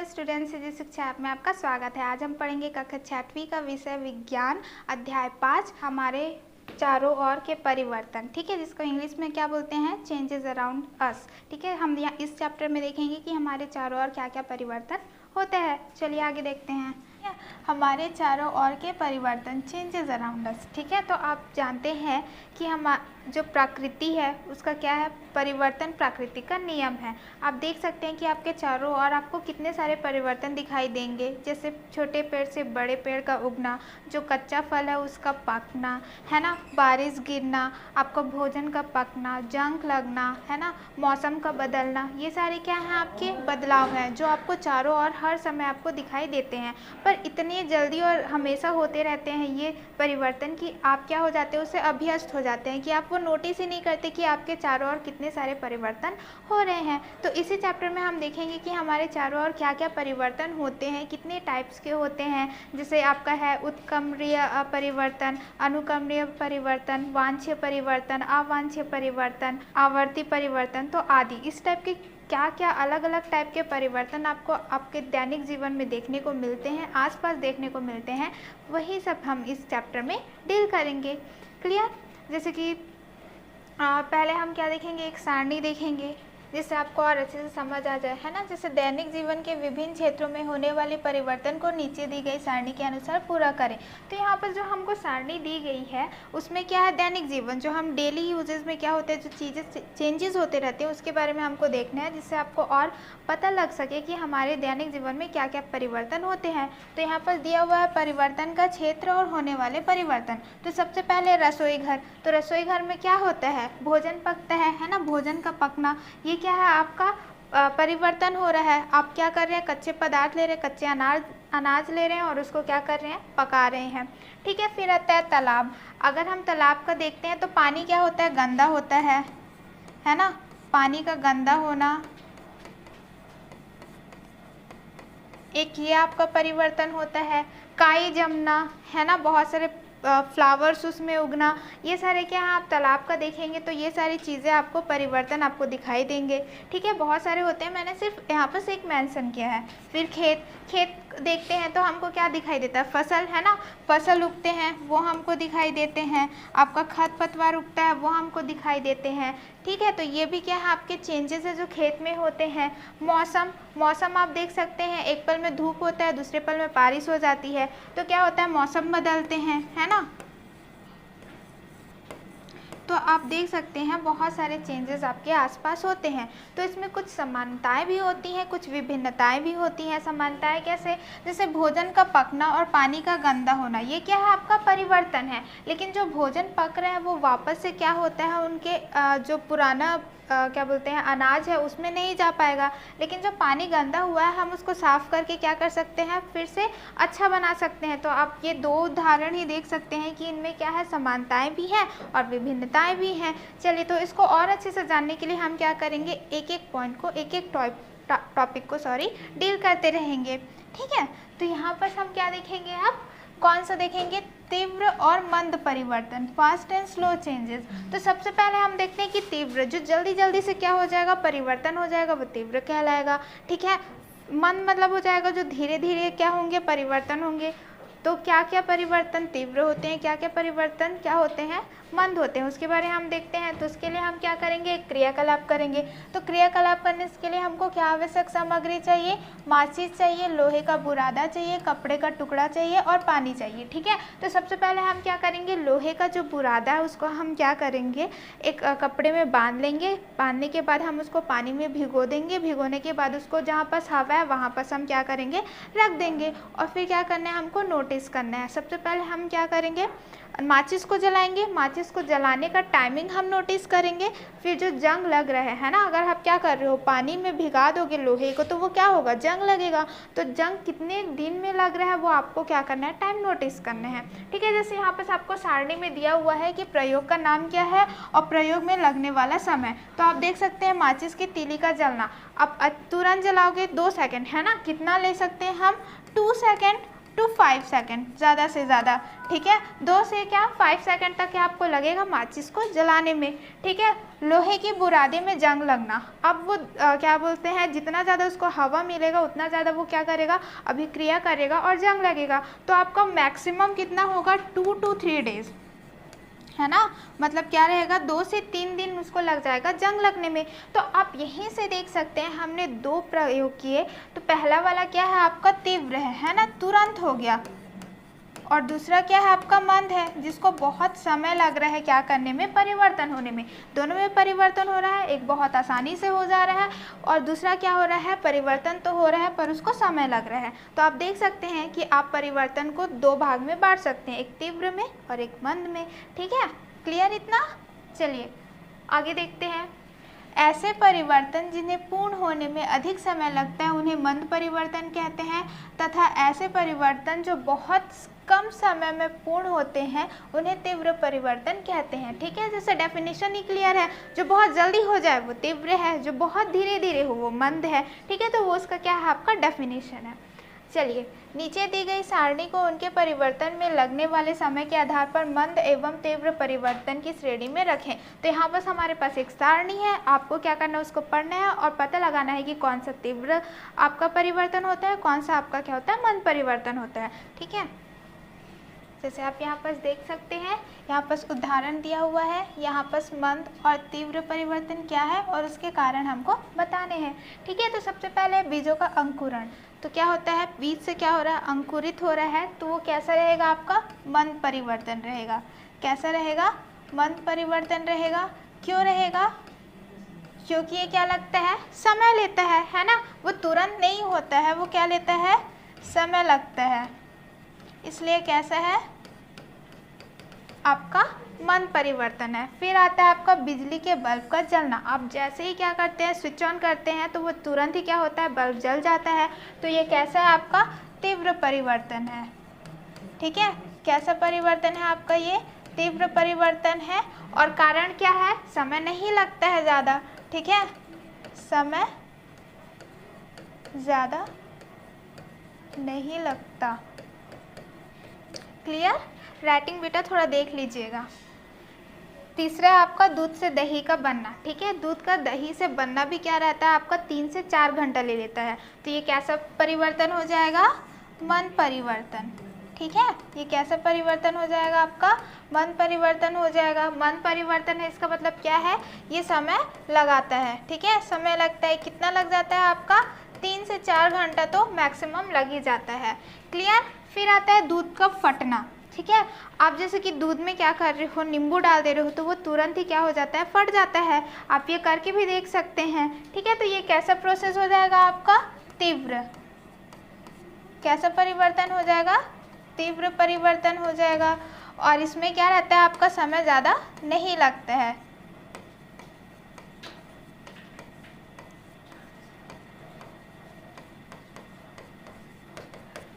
Students, जी शिक्षा app में आपका स्वागत है। आज हम पढ़ेंगे कक्षा 6वीं का विषय विज्ञान अध्याय 5 हमारे चारों ओर के परिवर्तन। ठीक है, जिसको इंग्लिश में क्या बोलते हैं, चेंजेस अराउंड अस। ठीक है, हम यहाँ इस चैप्टर में देखेंगे कि हमारे चारों ओर क्या क्या परिवर्तन होते हैं। चलिए आगे देखते हैं। हमारे चारों ओर के परिवर्तन, चेंजेस अराउंड अस। ठीक है, तो आप जानते हैं कि हम जो प्रकृति है उसका क्या है, परिवर्तन प्रकृति का नियम है। आप देख सकते हैं कि आपके चारों ओर आपको कितने सारे परिवर्तन दिखाई देंगे, जैसे छोटे पेड़ से बड़े पेड़ का उगना, जो कच्चा फल है उसका पकना, है ना, बारिश गिरना, आपका भोजन का पकना, जंग लगना, है ना, मौसम का बदलना, ये सारे क्या हैं, आपके बदलाव हैं जो आपको चारों ओर हर समय आपको दिखाई देते हैं। पर इतनी जल्दी और हमेशा होते रहते हैं ये परिवर्तन कि आप क्या हो जाते हैं, उससे अभ्यस्त हो जाते हैं कि आप वो नोटिस ही नहीं करते कि आपके चारों ओर कितने सारे परिवर्तन हो रहे हैं। तो इसी चैप्टर में हम देखेंगे कि हमारे चारों ओर क्या क्या परिवर्तन होते हैं, कितने टाइप्स के होते हैं। जैसे आपका है उत्क्रमणीय परिवर्तन, अनुक्रमणीय परिवर्तन, वांछनीय परिवर्तन, अवांछनीय परिवर्तन, आवर्ती परिवर्तन, तो आदि। इस टाइप के क्या क्या अलग अलग टाइप के परिवर्तन आपको आपके दैनिक जीवन में देखने को मिलते हैं, आसपास देखने को मिलते हैं, वही सब हम इस चैप्टर में डील करेंगे। क्लियर? जैसे कि पहले हम क्या देखेंगे, एक सारणी देखेंगे जिससे आपको और अच्छे से समझ आ जाए, है ना। जैसे दैनिक जीवन के विभिन्न क्षेत्रों में होने वाले परिवर्तन को नीचे दी गई सारणी के अनुसार पूरा करें। तो यहाँ पर जो हमको सारणी दी गई है उसमें क्या है, दैनिक जीवन, जो हम डेली यूजेस में क्या होते हैं, जो चीज़ें चेंजेस होते रहते हैं उसके बारे में हमको देखना है, जिससे आपको और पता लग सके कि हमारे दैनिक जीवन में क्या क्या परिवर्तन होते हैं। तो यहाँ पर दिया हुआ है परिवर्तन का क्षेत्र और होने वाले परिवर्तन। तो सबसे पहले रसोई घर। तो रसोई घर में क्या होता है, भोजन पकता है ना, भोजन का पकना, ये क्या है, आपका परिवर्तन हो रहा है। आप क्या कर रहे हैं, कच्चे पदार्थ ले रहे हैं, कच्चे अनाज ले रहे हैं और उसको क्या कर रहे हैं, पका रहे हैं। ठीक है, फिर आता है तालाब। अगर हम तालाब का देखते हैं तो पानी क्या होता है, गंदा होता है ना, पानी का गंदा होना एक ये आपका परिवर्तन होता है। काई जमना, है ना, बहुत सारे फ्लावर्स उसमें उगना, ये सारे क्या है, आप तालाब का देखेंगे तो ये सारी चीज़ें आपको परिवर्तन आपको दिखाई देंगे। ठीक है, बहुत सारे होते हैं, मैंने सिर्फ यहाँ पर से एक मेंशन किया है। फिर खेत देखते हैं तो हमको क्या दिखाई देता है, फसल, है ना, फसल उगते हैं वो हमको दिखाई देते हैं। आपका खरपतवार उगता है वो हमको दिखाई देते हैं। ठीक है, तो ये भी क्या है, आपके चेंजेस है जो खेत में होते हैं। मौसम आप देख सकते हैं, एक पल में धूप होता है, दूसरे पल में बारिश हो जाती है, तो क्या होता है, मौसम बदलते हैं, है ना। तो आप देख सकते हैं बहुत सारे चेंजेस आपके आसपास होते हैं। तो इसमें कुछ समानताएं भी होती हैं, कुछ विभिन्नताएं भी होती हैं। समानताएं कैसे, जैसे भोजन का पकना और पानी का गंदा होना, ये क्या है, आपका परिवर्तन है। लेकिन जो भोजन पक रहे हैं वो वापस से क्या होता है, उनके जो पुराना क्या बोलते हैं अनाज है उसमें नहीं जा पाएगा। लेकिन जो पानी गंदा हुआ है हम उसको साफ़ करके क्या कर सकते हैं, फिर से अच्छा बना सकते हैं। तो आप ये दो उदाहरण ही देख सकते हैं कि इनमें क्या है, समानताएं भी हैं और विभिन्नताएं भी हैं। चलिए, तो इसको और अच्छे से जानने के लिए हम क्या करेंगे, एक एक पॉइंट को, एक एक टॉपिक को डील करते रहेंगे। ठीक है, तो यहाँ पर हम क्या देखेंगे, आप कौन सा देखेंगे, तीव्र और मंद परिवर्तन, फास्ट एंड स्लो चेंजेस। तो सबसे पहले हम देखते हैं कि तीव्र, जो जल्दी जल्दी से क्या हो जाएगा, परिवर्तन हो जाएगा, वो तीव्र कहलाएगा। ठीक है, मंद मतलब हो जाएगा जो धीरे धीरे क्या होंगे, परिवर्तन होंगे। तो क्या क्या परिवर्तन तीव्र होते हैं, क्या क्या परिवर्तन क्या होते हैं, मंद होते हैं, उसके बारे में हम देखते हैं। तो उसके लिए हम क्या करेंगे, एक क्रियाकलाप करेंगे। तो क्रियाकलाप करने के लिए हमको क्या आवश्यक सामग्री चाहिए, माचिस चाहिए, लोहे का बुरादा चाहिए, कपड़े का टुकड़ा चाहिए और पानी चाहिए। ठीक है, तो सबसे पहले हम क्या करेंगे, लोहे का जो बुरादा है उसको हम क्या करेंगे, एक कपड़े में बांध लेंगे। बांधने के बाद हम उसको पानी में भिगो देंगे। भिगोने के बाद उसको जहाँ पास हवा है वहाँ पास हम क्या करेंगे, रख देंगे। और फिर क्या करना है, हमको नोटिस करना है। सबसे पहले हम क्या करेंगे, माचिस को जलाएंगे। माचिस को जलाने का टाइमिंग हम नोटिस करेंगे। फिर जो जंग लग रहा है ना, अगर आप क्या कर रहे हो, पानी में भिगा दोगे लोहे को तो वो क्या होगा, जंग लगेगा। तो जंग कितने दिन में लग रहा है वो आपको क्या करना है, टाइम नोटिस करना है। ठीक है, जैसे यहाँ पर आपको सारणी में दिया हुआ है कि प्रयोग का नाम क्या है और प्रयोग में लगने वाला समय। तो आप देख सकते हैं माचिस की तीली का जलना, अब तुरंत जलाओगे 2 सेकेंड, है ना, कितना ले सकते हैं हम, 2 सेकेंड। to 5 सेकेंड, ज़्यादा से ज़्यादा, ठीक है। 2 से क्या 5 सेकेंड तक आपको लगेगा माचिस को जलाने में, ठीक है। लोहे की बुरादे में जंग लगना, अब वो क्या बोलते हैं, जितना ज़्यादा उसको हवा मिलेगा उतना ज़्यादा वो क्या करेगा, अभिक्रिया करेगा और जंग लगेगा। तो आपका मैक्सिमम कितना होगा, 2 to 3 डेज, है ना। मतलब क्या रहेगा, 2 से 3 दिन उसको लग जाएगा जंग लगने में। तो आप यहीं से देख सकते हैं हमने 2 प्रयोग किए। तो पहला वाला क्या है आपका तीव्र है ना, तुरंत हो गया, और दूसरा क्या है आपका मंद है, जिसको बहुत समय लग रहा है क्या करने में, परिवर्तन होने में। दोनों में परिवर्तन हो रहा है, एक बहुत आसानी से हो जा रहा है और दूसरा क्या हो रहा है, परिवर्तन तो हो रहा है पर उसको समय लग रहा है। तो आप देख सकते हैं कि आप परिवर्तन को 2 भाग में बांट सकते हैं, एक तीव्र में और एक मंद में, ठीक है। क्लियर इतना? चलिए आगे देखते हैं। ऐसे परिवर्तन जिन्हें पूर्ण होने में अधिक समय लगता है उन्हें मंद परिवर्तन कहते हैं, तथा ऐसे परिवर्तन जो बहुत कम समय में पूर्ण होते हैं उन्हें तीव्र परिवर्तन कहते हैं, ठीक है। जैसे डेफिनेशन ही क्लियर है, जो बहुत जल्दी हो जाए वो तीव्र है, जो बहुत धीरे धीरे हो वो मंद है, ठीक है। तो वो उसका क्या है, आपका डेफिनेशन है। चलिए नीचे दी गई सारणी को उनके परिवर्तन में लगने वाले समय के आधार पर मंद एवं तीव्र परिवर्तन की श्रेणी में रखें। तो यहाँ बस हमारे पास एक सारणी है, आपको क्या करना है, उसको पढ़ना है और पता लगाना है कि कौन सा तीव्र आपका परिवर्तन होता है, कौन सा आपका क्या होता है, मंद परिवर्तन होता है, ठीक है। जैसे आप यहाँ पर देख सकते हैं, यहाँ पर उदाहरण दिया हुआ है, यहाँ पर मंद और तीव्र परिवर्तन क्या है और उसके कारण हमको बताने हैं, ठीक है। तो सबसे पहले बीजों का अंकुरण, तो क्या होता है, बीज से क्या हो रहा है, अंकुरित हो रहा है, तो वो कैसा रहेगा आपका, मंद परिवर्तन रहेगा। कैसा रहेगा, मंद परिवर्तन रहेगा। क्यों रहेगा, क्योंकि ये क्या लगता है, समय लेता है ना, वो तुरंत नहीं होता है, वो क्या लेता है, समय लगता है, इसलिए कैसा है आपका मंद परिवर्तन है। फिर आता है आपका बिजली के बल्ब का जलना। आप जैसे ही क्या करते हैं, स्विच ऑन करते हैं तो वो तुरंत ही क्या होता है, बल्ब जल जाता है। तो ये कैसा है आपका तीव्र परिवर्तन है, ठीक है। कैसा परिवर्तन है आपका, ये तीव्र परिवर्तन है। और कारण क्या है, समय नहीं लगता है ज़्यादा, ठीक है, समय ज़्यादा नहीं लगता। क्लियर? राइटिंग बेटा थोड़ा देख लीजिएगा। तीसरा है आपका दूध से दही का बनना, ठीक है। दूध का दही से बनना भी क्या रहता है आपका, 3 से 4 घंटा ले लेता है। तो ये कैसा परिवर्तन हो जाएगा, मंद परिवर्तन, ठीक है। ये कैसा परिवर्तन हो जाएगा आपका, मंद परिवर्तन हो जाएगा। मंद परिवर्तन है, इसका मतलब क्या है, ये समय लगाता है, ठीक है, समय लगता है। कितना लग जाता है आपका, 3 से 4 घंटा तो मैक्सिमम लग ही जाता है। क्लियर? फिर आता है दूध का फटना, ठीक है। आप जैसे कि दूध में क्या कर रहे हो, नींबू डाल दे रहे हो तो वो तुरंत ही क्या हो जाता है, फट जाता है। आप ये करके भी देख सकते हैं, ठीक है। तो ये कैसा प्रोसेस हो जाएगा आपका, तीव्र। कैसा परिवर्तन हो जाएगा, तीव्र परिवर्तन हो जाएगा। और इसमें क्या रहता है आपका, समय ज़्यादा नहीं लगता है।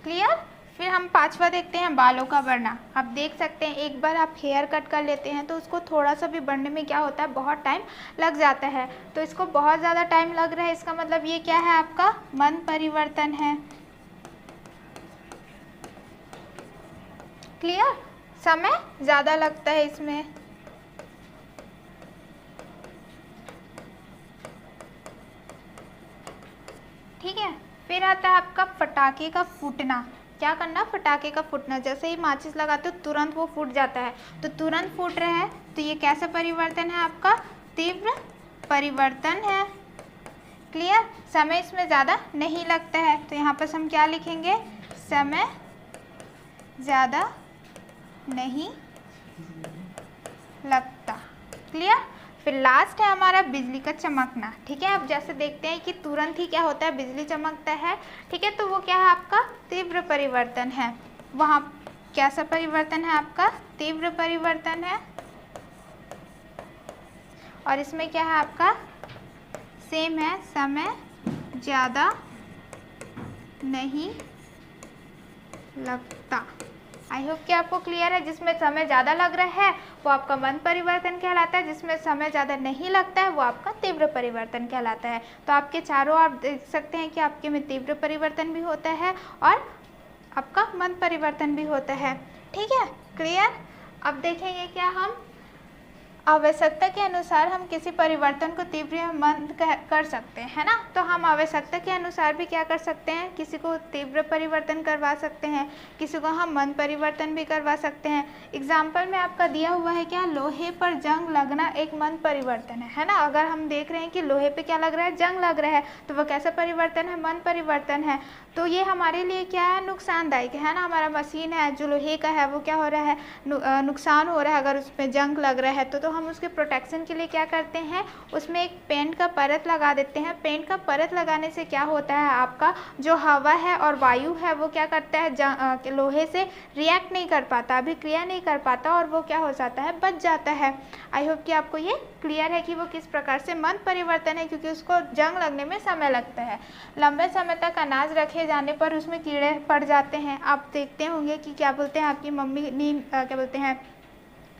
क्लियर? फिर हम 5वां देखते हैं, बालों का बढ़ना। आप देख सकते हैं, एक बार आप हेयर कट कर लेते हैं तो उसको थोड़ा सा भी बढ़ने में क्या होता है, बहुत टाइम लग जाता है। तो इसको बहुत ज़्यादा टाइम लग रहा है, इसका मतलब ये क्या है आपका, मंद परिवर्तन है। क्लियर? समय ज़्यादा लगता है इसमें। ठीक है। फिर आता है आपका पटाखे का फूटना। क्या करना, पटाखे का फूटना। जैसे ही माचिस लगाते हो तुरंत वो फूट जाता है, तो तुरंत फूट रहा है, तो ये कैसा परिवर्तन है आपका, तीव्र परिवर्तन है। क्लियर? समय इसमें ज़्यादा नहीं लगता है, तो यहाँ पर हम क्या लिखेंगे, समय ज़्यादा नहीं लगता। क्लियर? फिर लास्ट है हमारा बिजली का चमकना, ठीक है। अब जैसे देखते हैं कि तुरंत ही क्या होता है, बिजली चमकता है, ठीक है। तो वो क्या है आपका, तीव्र परिवर्तन है। वहाँ कैसा परिवर्तन है आपका, तीव्र परिवर्तन है। और इसमें क्या है आपका, सेम है, समय ज़्यादा नहीं लगता। आई होप कि आपको क्लियर है। जिसमें समय ज़्यादा लग रहा है वो आपका मंद परिवर्तन कहलाता है, जिसमें समय ज़्यादा नहीं लगता है वो आपका तीव्र परिवर्तन कहलाता है। तो आपके चारों आप देख सकते हैं कि आपके में तीव्र परिवर्तन भी होता है और आपका मंद परिवर्तन भी होता है। ठीक है, क्लियर। अब देखेंगे क्या हम आवश्यकता के अनुसार हम किसी परिवर्तन को तीव्र या मंद कर सकते हैं, है ना। तो हम आवश्यकता के अनुसार भी क्या कर सकते हैं, किसी को तीव्र परिवर्तन करवा सकते हैं, किसी को हम मंद परिवर्तन भी करवा सकते हैं। एग्जाम्पल में आपका दिया हुआ है क्या, लोहे पर जंग लगना एक मंद परिवर्तन है ना। अगर हम देख रहे हैं कि लोहे पे क्या लग रहा है, जंग लग रहा है, तो वो कैसा परिवर्तन है, मंद परिवर्तन है। तो ये हमारे लिए क्या है, नुकसानदायक है ना। हमारा मशीन है जो लोहे का है वो क्या हो रहा है, नुकसान हो रहा है अगर उसमें जंग लग रहा है। तो हम उसके प्रोटेक्शन के लिए क्या करते हैं, उसमें एक पेंट का परत लगा देते हैं। पेंट का परत लगाने से क्या होता है, आपका जो हवा है और वायु है वो क्या करता है, लोहे से रिएक्ट नहीं कर पाता, अभिक्रिया नहीं कर पाता, और वो क्या हो जाता है, बच जाता है। आई होप कि आपको ये क्लियर है कि वो किस प्रकार से मंद परिवर्तन है, क्योंकि उसको जंग लगने में समय लगता है। लंबे समय तक अनाज रखे जाने पर उसमें कीड़े पड़ जाते हैं। आप देखते होंगे कि क्या बोलते हैं, आपकी मम्मी नीम क्या बोलते हैं,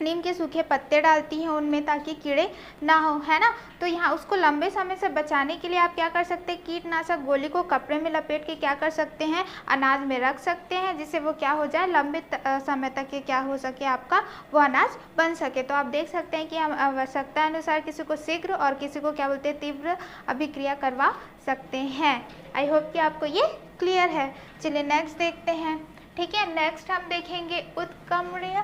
नीम के सूखे पत्ते डालती हैं उनमें, ताकि कीड़े ना हो, है ना। तो यहाँ उसको लंबे समय से बचाने के लिए आप क्या कर सकते हैं, कीटनाशक गोली को कपड़े में लपेट के क्या कर सकते हैं, अनाज में रख सकते हैं, जिससे वो क्या हो जाए, लंबे समय तक ये क्या हो सके, आपका वो अनाज बन सके। तो आप देख सकते हैं कि हम आवश्यकता अनुसार किसी को शीघ्र और किसी को क्या बोलते हैं, तीव्र अभिक्रिया करवा सकते हैं। आई होप कि आपको ये क्लियर है। चलिए नेक्स्ट देखते हैं। ठीक है, नेक्स्ट हम देखेंगे उत्क्रमणीय,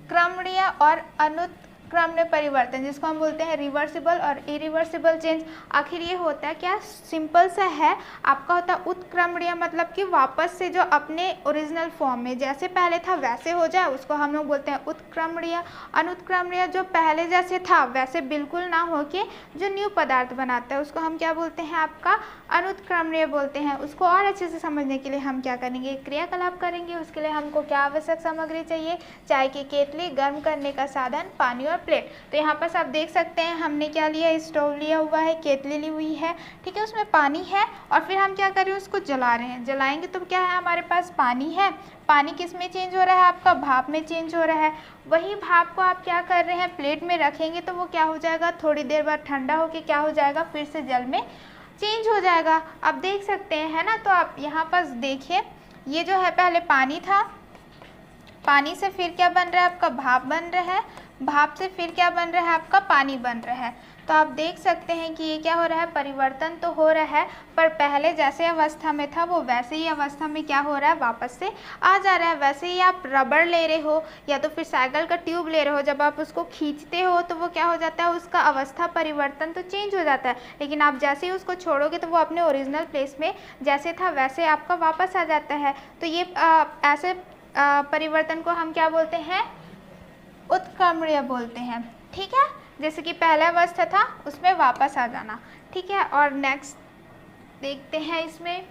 क्रमणीय और अनुत्क्रमणीय परिवर्तन, जिसको हम बोलते हैं रिवर्सिबल और इरिवर्सिबल चेंज। आखिर ये होता है क्या, सिंपल सा है। आपका होता है उत्क्रमणीय, मतलब कि वापस से जो अपने ओरिजिनल फॉर्म में जैसे पहले था वैसे हो जाए, उसको हम लोग बोलते हैं उत्क्रमणीय। अनुत्क्रमणीय, जो पहले जैसे था वैसे बिल्कुल ना हो के जो न्यू पदार्थ बनाता है उसको हम क्या बोलते हैं, आपका अनुत्क्रमणीय बोलते हैं। उसको और अच्छे से समझने के लिए हम क्या करेंगे, क्रियाकलाप करेंगे। उसके लिए हमको क्या आवश्यक सामग्री चाहिए, चाय की केतली, गर्म करने का साधन, पानी और प्लेट। तो यहाँ पर आप देख सकते हैं हमने क्या लिया, स्टोव लिया हुआ है, केतली ली हुई है, ठीक है, उसमें पानी है, और फिर हम क्या कर रहे हैं, उसको जला रहे हैं। जलाएंगे तो क्या है, हमारे पास पानी है। पानी किस में चेंज हो रहा है, आपका भाप में चेंज हो रहा है। वही भाप को आप क्या कर रहे हैं, प्लेट में रखेंगे तो वो क्या हो जाएगा, थोड़ी देर बाद ठंडा होके क्या हो जाएगा, फिर से जल में चेंज हो जाएगा। आप देख सकते हैं, है ना। तो आप यहाँ पर देखिए, ये जो है पहले पानी था, पानी से फिर क्या बन रहा है, आपका भाप बन रहा है, भाप से फिर क्या बन रहा है, आपका पानी बन रहा है। तो आप देख सकते हैं कि ये क्या हो रहा है, परिवर्तन तो हो रहा है, पर पहले जैसे अवस्था में था वो वैसे ही अवस्था में क्या हो रहा है, वापस से आ जा रहा है। वैसे ही आप रबड़ ले रहे हो या तो फिर साइकिल का ट्यूब ले रहे हो, जब आप उसको खींचते हो तो वो क्या हो जाता है, उसका अवस्था परिवर्तन तो चेंज हो जाता है, लेकिन आप जैसे ही उसको छोड़ोगे तो वो अपने ओरिजिनल प्लेस में जैसे था वैसे आपका वापस आ जाता है। तो ये ऐसे परिवर्तन को हम क्या बोलते हैं, उत्क्रमणीय बोलते हैं। ठीक है, जैसे कि पहला अवस्था था उसमें वापस आ जाना। ठीक है, और नेक्स्ट देखते हैं इसमें,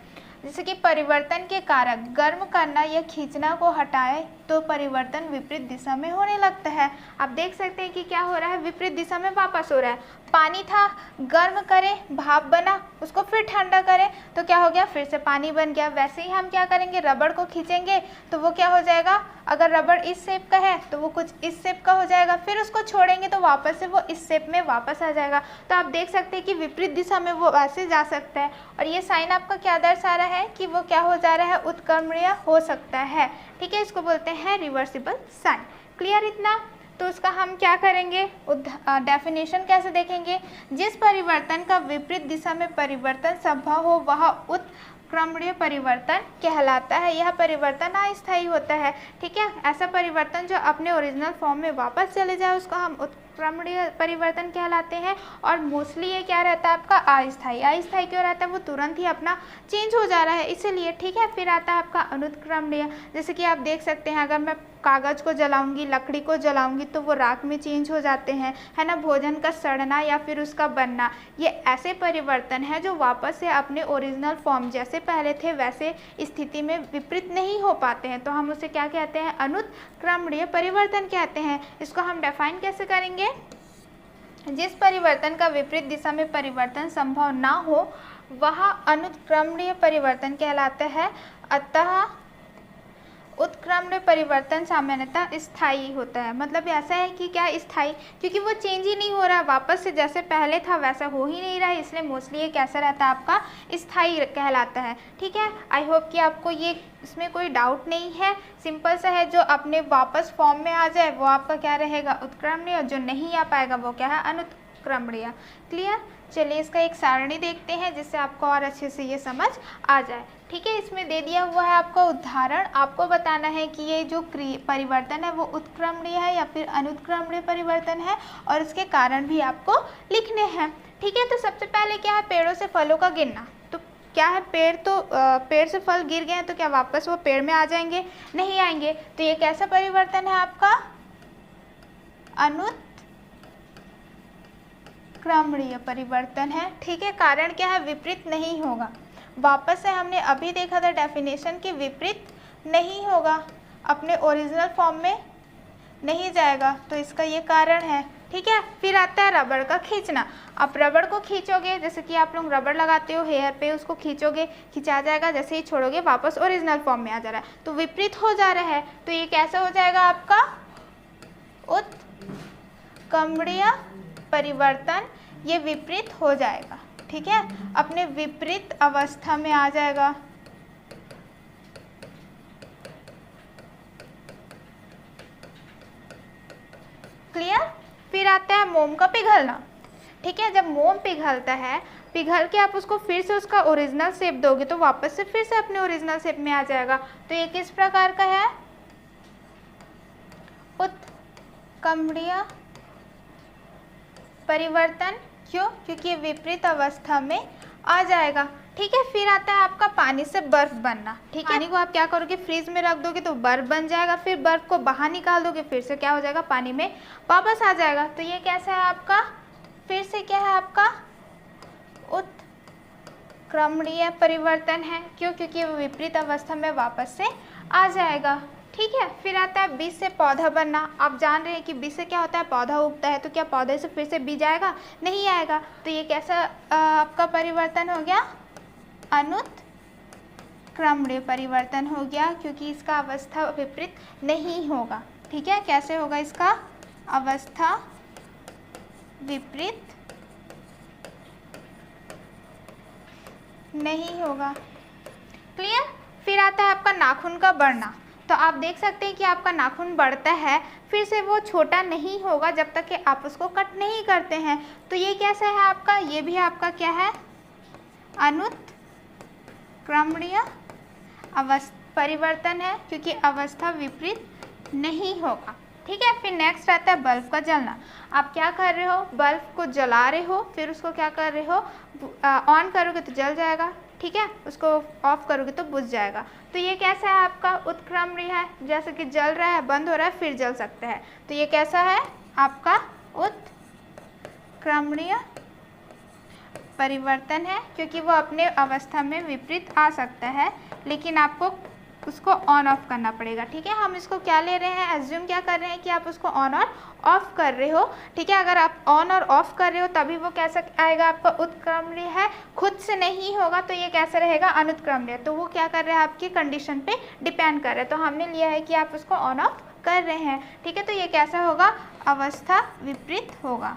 जैसे कि परिवर्तन के कारक गर्म करना या खींचना को हटाए तो परिवर्तन विपरीत दिशा में होने लगता है। आप देख सकते हैं कि क्या हो रहा है, विपरीत दिशा में वापस हो रहा है। पानी था, गर्म करें, भाप बना, उसको फिर ठंडा करें तो क्या हो गया, फिर से पानी बन गया। वैसे ही हम क्या करेंगे, रबड़ को खींचेंगे तो वो क्या हो जाएगा, अगर रबड़ इस शेप का है तो वो कुछ इस शेप का हो जाएगा, फिर उसको छोड़ेंगे तो वापस से वो इस शेप में वापस आ जाएगा। तो आप देख सकते हैं कि विपरीत दिशा में वो वैसे जा सकता है, और ये साइन आपका क्या दर्शा रहा है कि वो क्या हो जा रहा है, उत्क्रमणीय हो सकता है। ठीक है, इसको बोलते हैं रिवर्सिबल साइन। क्लियर इतना। तो उसका हम क्या करेंगे, डेफिनेशन कैसे देखेंगे, जिस परिवर्तन का विपरीत दिशा में परिवर्तन संभव हो वह उत्क्रमणीय परिवर्तन कहलाता है। यह परिवर्तन अस्थायी होता है। ठीक है, ऐसा परिवर्तन जो अपने ओरिजिनल फॉर्म में वापस चले जाए उसको हम उत्क्रमणीय परिवर्तन कहलाते हैं। और मोस्टली ये क्या रहता है, आपका अस्थायी। अस्थायी क्यों रहता है, वो तुरंत ही अपना चेंज हो जा रहा है इसीलिए। ठीक है, फिर आता है आपका अनुत्क्रमणीय। जैसे कि आप देख सकते हैं, अगर मैं कागज़ को जलाऊंगी, लकड़ी को जलाऊंगी तो वो राख में चेंज हो जाते हैं, है ना। भोजन का सड़ना या फिर उसका बनना, ये ऐसे परिवर्तन है जो वापस से अपने ओरिजिनल फॉर्म जैसे पहले थे वैसे स्थिति में विपरीत नहीं हो पाते हैं। तो हम उसे क्या कहते हैं, अनुत्क्रमणीय परिवर्तन कहते हैं। इसको हम डिफाइन कैसे करेंगे, जिस परिवर्तन का विपरीत दिशा में परिवर्तन संभव ना हो वह अनुत्क्रमणीय परिवर्तन कहलाता है। अतः उत्क्रमणीय परिवर्तन सामान्यतः स्थायी होता है। मतलब ऐसा है कि क्या स्थायी, क्योंकि वो चेंज ही नहीं हो रहा, वापस से जैसे पहले था वैसा हो ही नहीं रहा है, इसलिए मोस्टली ये कैसा रहता है आपका, स्थायी कहलाता है। ठीक है, आई होप कि आपको ये इसमें कोई डाउट नहीं है, सिंपल सा है। जो अपने वापस फॉर्म में आ जाए वो आपका क्या रहेगा, उत्क्रमणीय, और जो नहीं आ पाएगा वो क्या है, अनुत्क्रमणीय। क्लियर। चलिए इसका एक सारणी देखते हैं जिससे आपको और अच्छे से ये समझ आ जाए। ठीक है, इसमें दे दिया हुआ है आपका उदाहरण, आपको बताना है कि ये जो परिवर्तन है वो उत्क्रमणीय है या फिर अनुत्क्रमणीय परिवर्तन है, और इसके कारण भी आपको लिखने हैं। ठीक है, तो सबसे पहले क्या है, पेड़ों से फलों का गिरना। तो क्या है, पेड़ से फल गिर गए हैं तो क्या वापस वो पेड़ में आ जाएंगे, नहीं आएंगे। तो ये कैसा परिवर्तन है आपका, अनुत्क्रमणीय परिवर्तन है। ठीक है, कारण क्या है, विपरीत नहीं होगा। वापस से हमने अभी देखा था डेफिनेशन कि विपरीत नहीं होगा, अपने ओरिजिनल फॉर्म में नहीं जाएगा, तो इसका ये कारण है। ठीक है, फिर आता है रबड़ का खींचना। आप रबड़ को खींचोगे, जैसे कि आप लोग रबड़ लगाते हो हेयर पे, उसको खींचोगे, खिंचा जाएगा, जैसे ही छोड़ोगे वापस ओरिजिनल फॉर्म में आ जा रहा है, तो विपरीत हो जा रहा है। तो ये कैसा हो जाएगा आपका, उत्क्रमणीय परिवर्तन, ये विपरीत हो जाएगा। ठीक है, अपने विपरीत अवस्था में आ जाएगा। क्लियर। फिर आता है मोम का पिघलना। ठीक है, जब मोम पिघलता है, पिघल के आप उसको फिर से उसका ओरिजिनल शेप दोगे तो वापस से फिर से अपने ओरिजिनल शेप में आ जाएगा। तो ये किस प्रकार का है, उत्क्रमणीय परिवर्तन। क्यों, क्योंकि ये विपरीत अवस्था में आ जाएगा। ठीक है, फिर आता है आपका पानी से बर्फ बनना। ठीक है, पानी को आप क्या करोगे, फ्रीज में रख दोगे तो बर्फ बन जाएगा, फिर बर्फ को बाहर निकाल दोगे, फिर से क्या हो जाएगा, पानी में वापस आ जाएगा। तो ये कैसा है आपका, फिर से क्या है आपका, उत्क्रमणीय परिवर्तन है। क्यों, क्योंकि वो विपरीत अवस्था में वापस से आ जाएगा। ठीक है, फिर आता है बीज से पौधा बनना। आप जान रहे हैं कि बीज से क्या होता है, पौधा उगता है, तो क्या पौधे से फिर से बीज आएगा, नहीं आएगा। तो ये कैसा आपका परिवर्तन हो गया, अनुत्क्रमणीय परिवर्तन हो गया, क्योंकि इसका अवस्था विपरीत नहीं होगा। ठीक है, कैसे होगा, इसका अवस्था विपरीत नहीं होगा। क्लियर। फिर आता है आपका नाखून का बढ़ना। तो आप देख सकते हैं कि आपका नाखून बढ़ता है, फिर से वो छोटा नहीं होगा जब तक कि आप उसको कट नहीं करते हैं। तो ये कैसा है आपका, ये भी आपका क्या है, अनुत्क्रमणीय परिवर्तन है, क्योंकि अवस्था विपरीत नहीं होगा। ठीक है, फिर नेक्स्ट आता है बल्ब का जलना। आप क्या कर रहे हो, बल्ब को जला रहे हो, फिर उसको क्या कर रहे हो, ऑन करोगे तो जल जाएगा। ठीक है, उसको ऑफ करोगे तो बुझ जाएगा। तो ये कैसा है आपका, उत्क्रमणीय है, जैसे कि जल रहा है, बंद हो रहा है, फिर जल सकता है। तो ये कैसा है आपका, उत्क्रमणीय परिवर्तन है, क्योंकि वो अपने अवस्था में विपरीत आ सकता है, लेकिन आपको उसको ऑन ऑफ करना पड़ेगा। ठीक है, हम इसको क्या ले रहे हैं, एज्यूम क्या कर रहे हैं कि आप उसको ऑन और ऑफ कर रहे हो। ठीक है, अगर आप ऑन और ऑफ कर रहे हो तभी वो कैसा आएगा आपका, उत्क्रमणीय है, खुद से नहीं होगा तो ये कैसा रहेगा, अनुत्क्रमणीय। तो वो क्या कर रहे हैं, आपकी कंडीशन पे डिपेंड कर रहे हैं। तो हमने लिया है कि आप उसको ऑन ऑफ कर रहे हैं। ठीक है, तो ये कैसा होगा, अवस्था विपरीत होगा।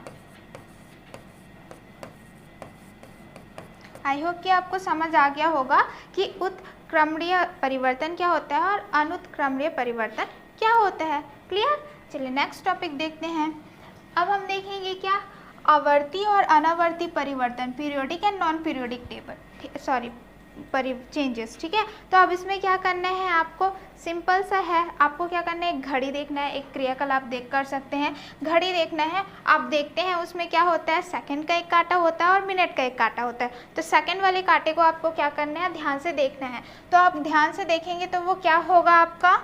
आई होप कि आपको समझ आ गया होगा कि उत्क्रमणीय परिवर्तन क्या होता है और अनुत्क्रमणीय परिवर्तन क्या होता है। क्लियर। चलिए नेक्स्ट टॉपिक देखते हैं। अब हम देखेंगे क्या, आवर्ती और अनावर्ती परिवर्तन, periodic and non periodic table, changes. ठीक है, तो अब इसमें क्या करना है आपको, सिंपल सा है, आपको क्या करना है, एक घड़ी देखना है, एक क्रियाकलाप देख कर सकते हैं, घड़ी देखना है। आप देखते हैं उसमें क्या होता है, सेकंड का एक कांटा होता है और मिनट का एक कांटा होता है। तो सेकंड वाले कांटे को आपको क्या करना है, ध्यान से देखना है। तो आप ध्यान से देखेंगे तो वो क्या होगा आपका,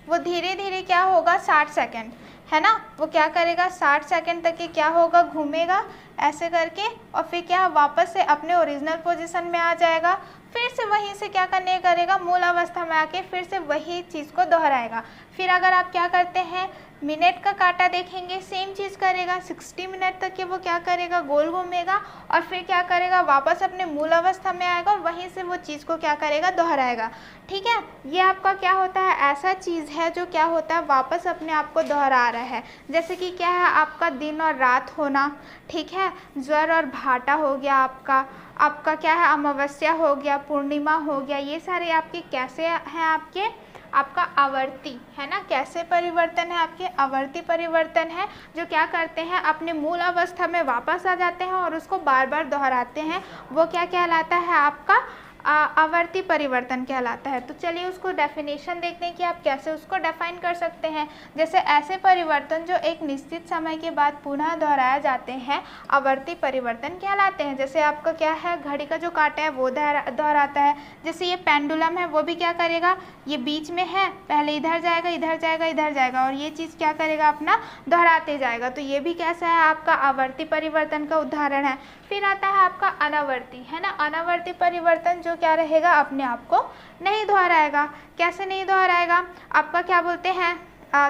वो धीरे धीरे क्या होगा, 60 सेकेंड है ना, वो क्या करेगा, 60 सेकेंड तक ये क्या होगा, घूमेगा ऐसे करके, और फिर क्या वापस से अपने ओरिजिनल पोजीशन में आ जाएगा। फिर से वहीं से क्या करने करेगा, मूल अवस्था में आके फिर से वही चीज़ को दोहराएगा। फिर अगर आप क्या करते हैं, मिनट का कांटा देखेंगे सेम चीज़ करेगा, 60 मिनट तक के वो क्या करेगा, गोल घूमेगा और फिर क्या करेगा, वापस अपने मूल अवस्था में आएगा और वहीं से वो चीज़ को क्या करेगा, दोहराएगा। ठीक है, ये आपका क्या होता है, ऐसा चीज़ है जो क्या होता है, वापस अपने आप को दोहरा रहा है। जैसे कि क्या है, आपका दिन और रात होना, ठीक है, ज्वर और भाटा हो गया, आपका क्या है, अमावस्या हो गया, पूर्णिमा हो गया, ये सारे आपके कैसे हैं, आपका आवर्ती है ना, कैसे परिवर्तन है, आपके आवर्ती परिवर्तन है, जो क्या करते हैं, अपने मूल अवस्था में वापस आ जाते हैं और उसको बार बार दोहराते हैं। वो क्या कहलाता है, आपका आवर्ती परिवर्तन कहलाता है। तो चलिए उसको डेफिनेशन देखते हैं कि आप कैसे उसको डिफाइन कर सकते हैं। जैसे ऐसे परिवर्तन जो एक निश्चित समय के बाद पुनः दोहराए जाते हैं आवर्ती परिवर्तन कहलाते हैं। जैसे आपका क्या है, घड़ी का जो कांटा है वो दोहराता है। जैसे ये पेंडुलम है, वो भी क्या करेगा, ये बीच में है, पहले इधर जाएगा, इधर जाएगा, इधर जाएगा और ये चीज़ क्या करेगा, अपना दोहराते जाएगा। तो ये भी कैसा है, आपका आवर्ती परिवर्तन का उदाहरण है। फिर आता है आपका अनावर्ती, है ना। अनावर्ती परिवर्तन जो क्या रहेगा, अपने आप को नहीं दोहराएगा। कैसे नहीं दोहराएगा, आपका क्या बोलते हैं,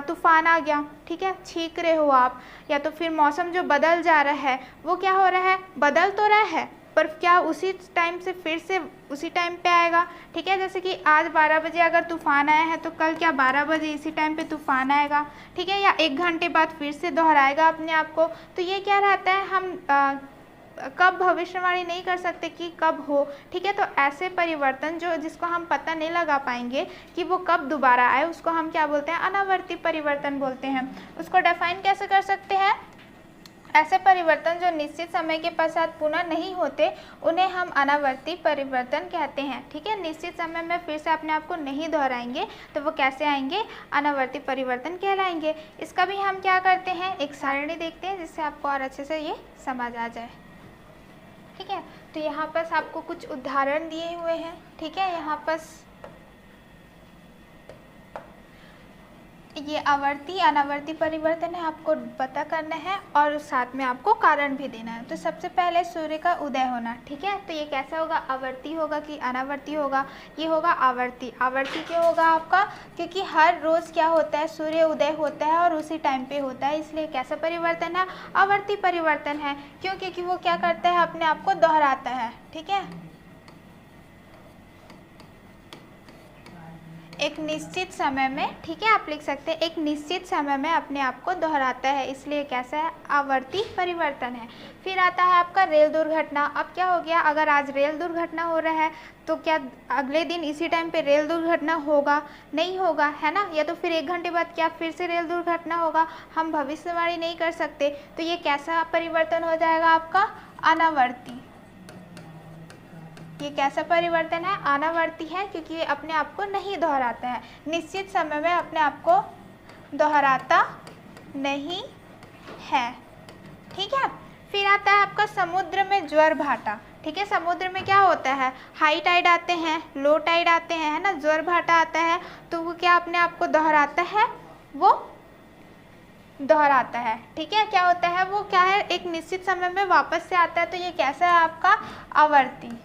तूफान आ गया, ठीक है, छींक रहे हो आप, या तो फिर मौसम जो बदल जा रहा है, वो क्या हो रहा है, बदल तो रहा है पर क्या उसी टाइम से फिर से उसी टाइम पे आएगा। ठीक है, जैसे कि आज 12 बजे अगर तूफान आया है तो कल क्या 12 बजे इसी टाइम पे तूफान आएगा, ठीक है, या 1 घंटे बाद फिर से दोहराएगा अपने आप को। तो ये क्या रहता है, हम कब भविष्यवाणी नहीं कर सकते कि कब हो। ठीक है, तो ऐसे परिवर्तन जिसको हम पता नहीं लगा पाएंगे कि वो कब दोबारा आए, उसको हम क्या बोलते हैं, अनावर्ती परिवर्तन बोलते हैं। उसको डिफाइन कैसे कर सकते हैं, ऐसे परिवर्तन जो निश्चित समय के पश्चात पुनः नहीं होते उन्हें हम अनावर्ती परिवर्तन कहते हैं। ठीक है, निश्चित समय में फिर से अपने आप को नहीं दोहराएंगे तो वो कैसे आएंगे, अनावर्ती परिवर्तन कहलाएंगे। इसका भी हम क्या करते हैं, एक सारणी देखते हैं जिससे आपको और अच्छे से ये समझ आ जाए। ठीक है, तो यहाँ पर आपको कुछ उदाहरण दिए हुए हैं। ठीक है, यहाँ पर ये आवर्ती अनावर्ती परिवर्तन है, आपको पता करना है और साथ में आपको कारण भी देना है। तो सबसे पहले सूर्य का उदय होना। ठीक है, तो ये कैसा होगा, आवर्ती होगा कि अनावर्ती होगा, ये होगा आवर्ती। आवर्ती क्यों होगा आपका, क्योंकि हर रोज़ क्या होता है, सूर्य उदय होता है और उसी टाइम पे होता है, इसलिए कैसा परिवर्तन है, आवर्ती परिवर्तन है। क्यों, क्योंकि वो क्या करता है, अपने आप को दोहराता है। ठीक है, एक निश्चित समय में, ठीक है, आप लिख सकते हैं एक निश्चित समय में अपने आप को दोहराता है, इसलिए कैसा है, आवर्ती परिवर्तन है। फिर आता है आपका रेल दुर्घटना। अब क्या हो गया, अगर आज रेल दुर्घटना हो रहा है तो क्या अगले दिन इसी टाइम पे रेल दुर्घटना होगा, नहीं होगा, है ना, या तो फिर 1 घंटे बाद क्या फिर से रेल दुर्घटना होगा, हम भविष्यवाणी नहीं कर सकते। तो ये कैसा परिवर्तन हो जाएगा, आपका अनावर्ती। ये कैसा परिवर्तन है, अनावर्ती है, क्योंकि ये अपने आप को नहीं दोहराता है, निश्चित समय में अपने आप को दोहराता नहीं है। ठीक है, फिर आता है आपका समुद्र में ज्वर भाटा। ठीक है, समुद्र में क्या होता है, हाई टाइड आते हैं, लो टाइड आते हैं, है ना, ज्वर भाटा आता है, तो वो क्या अपने आप को दोहराता है, वो दोहराता है। ठीक है, क्या होता है, वो क्या है, एक निश्चित समय में वापस से आता है, तो ये कैसा है, आपका आवर्ती।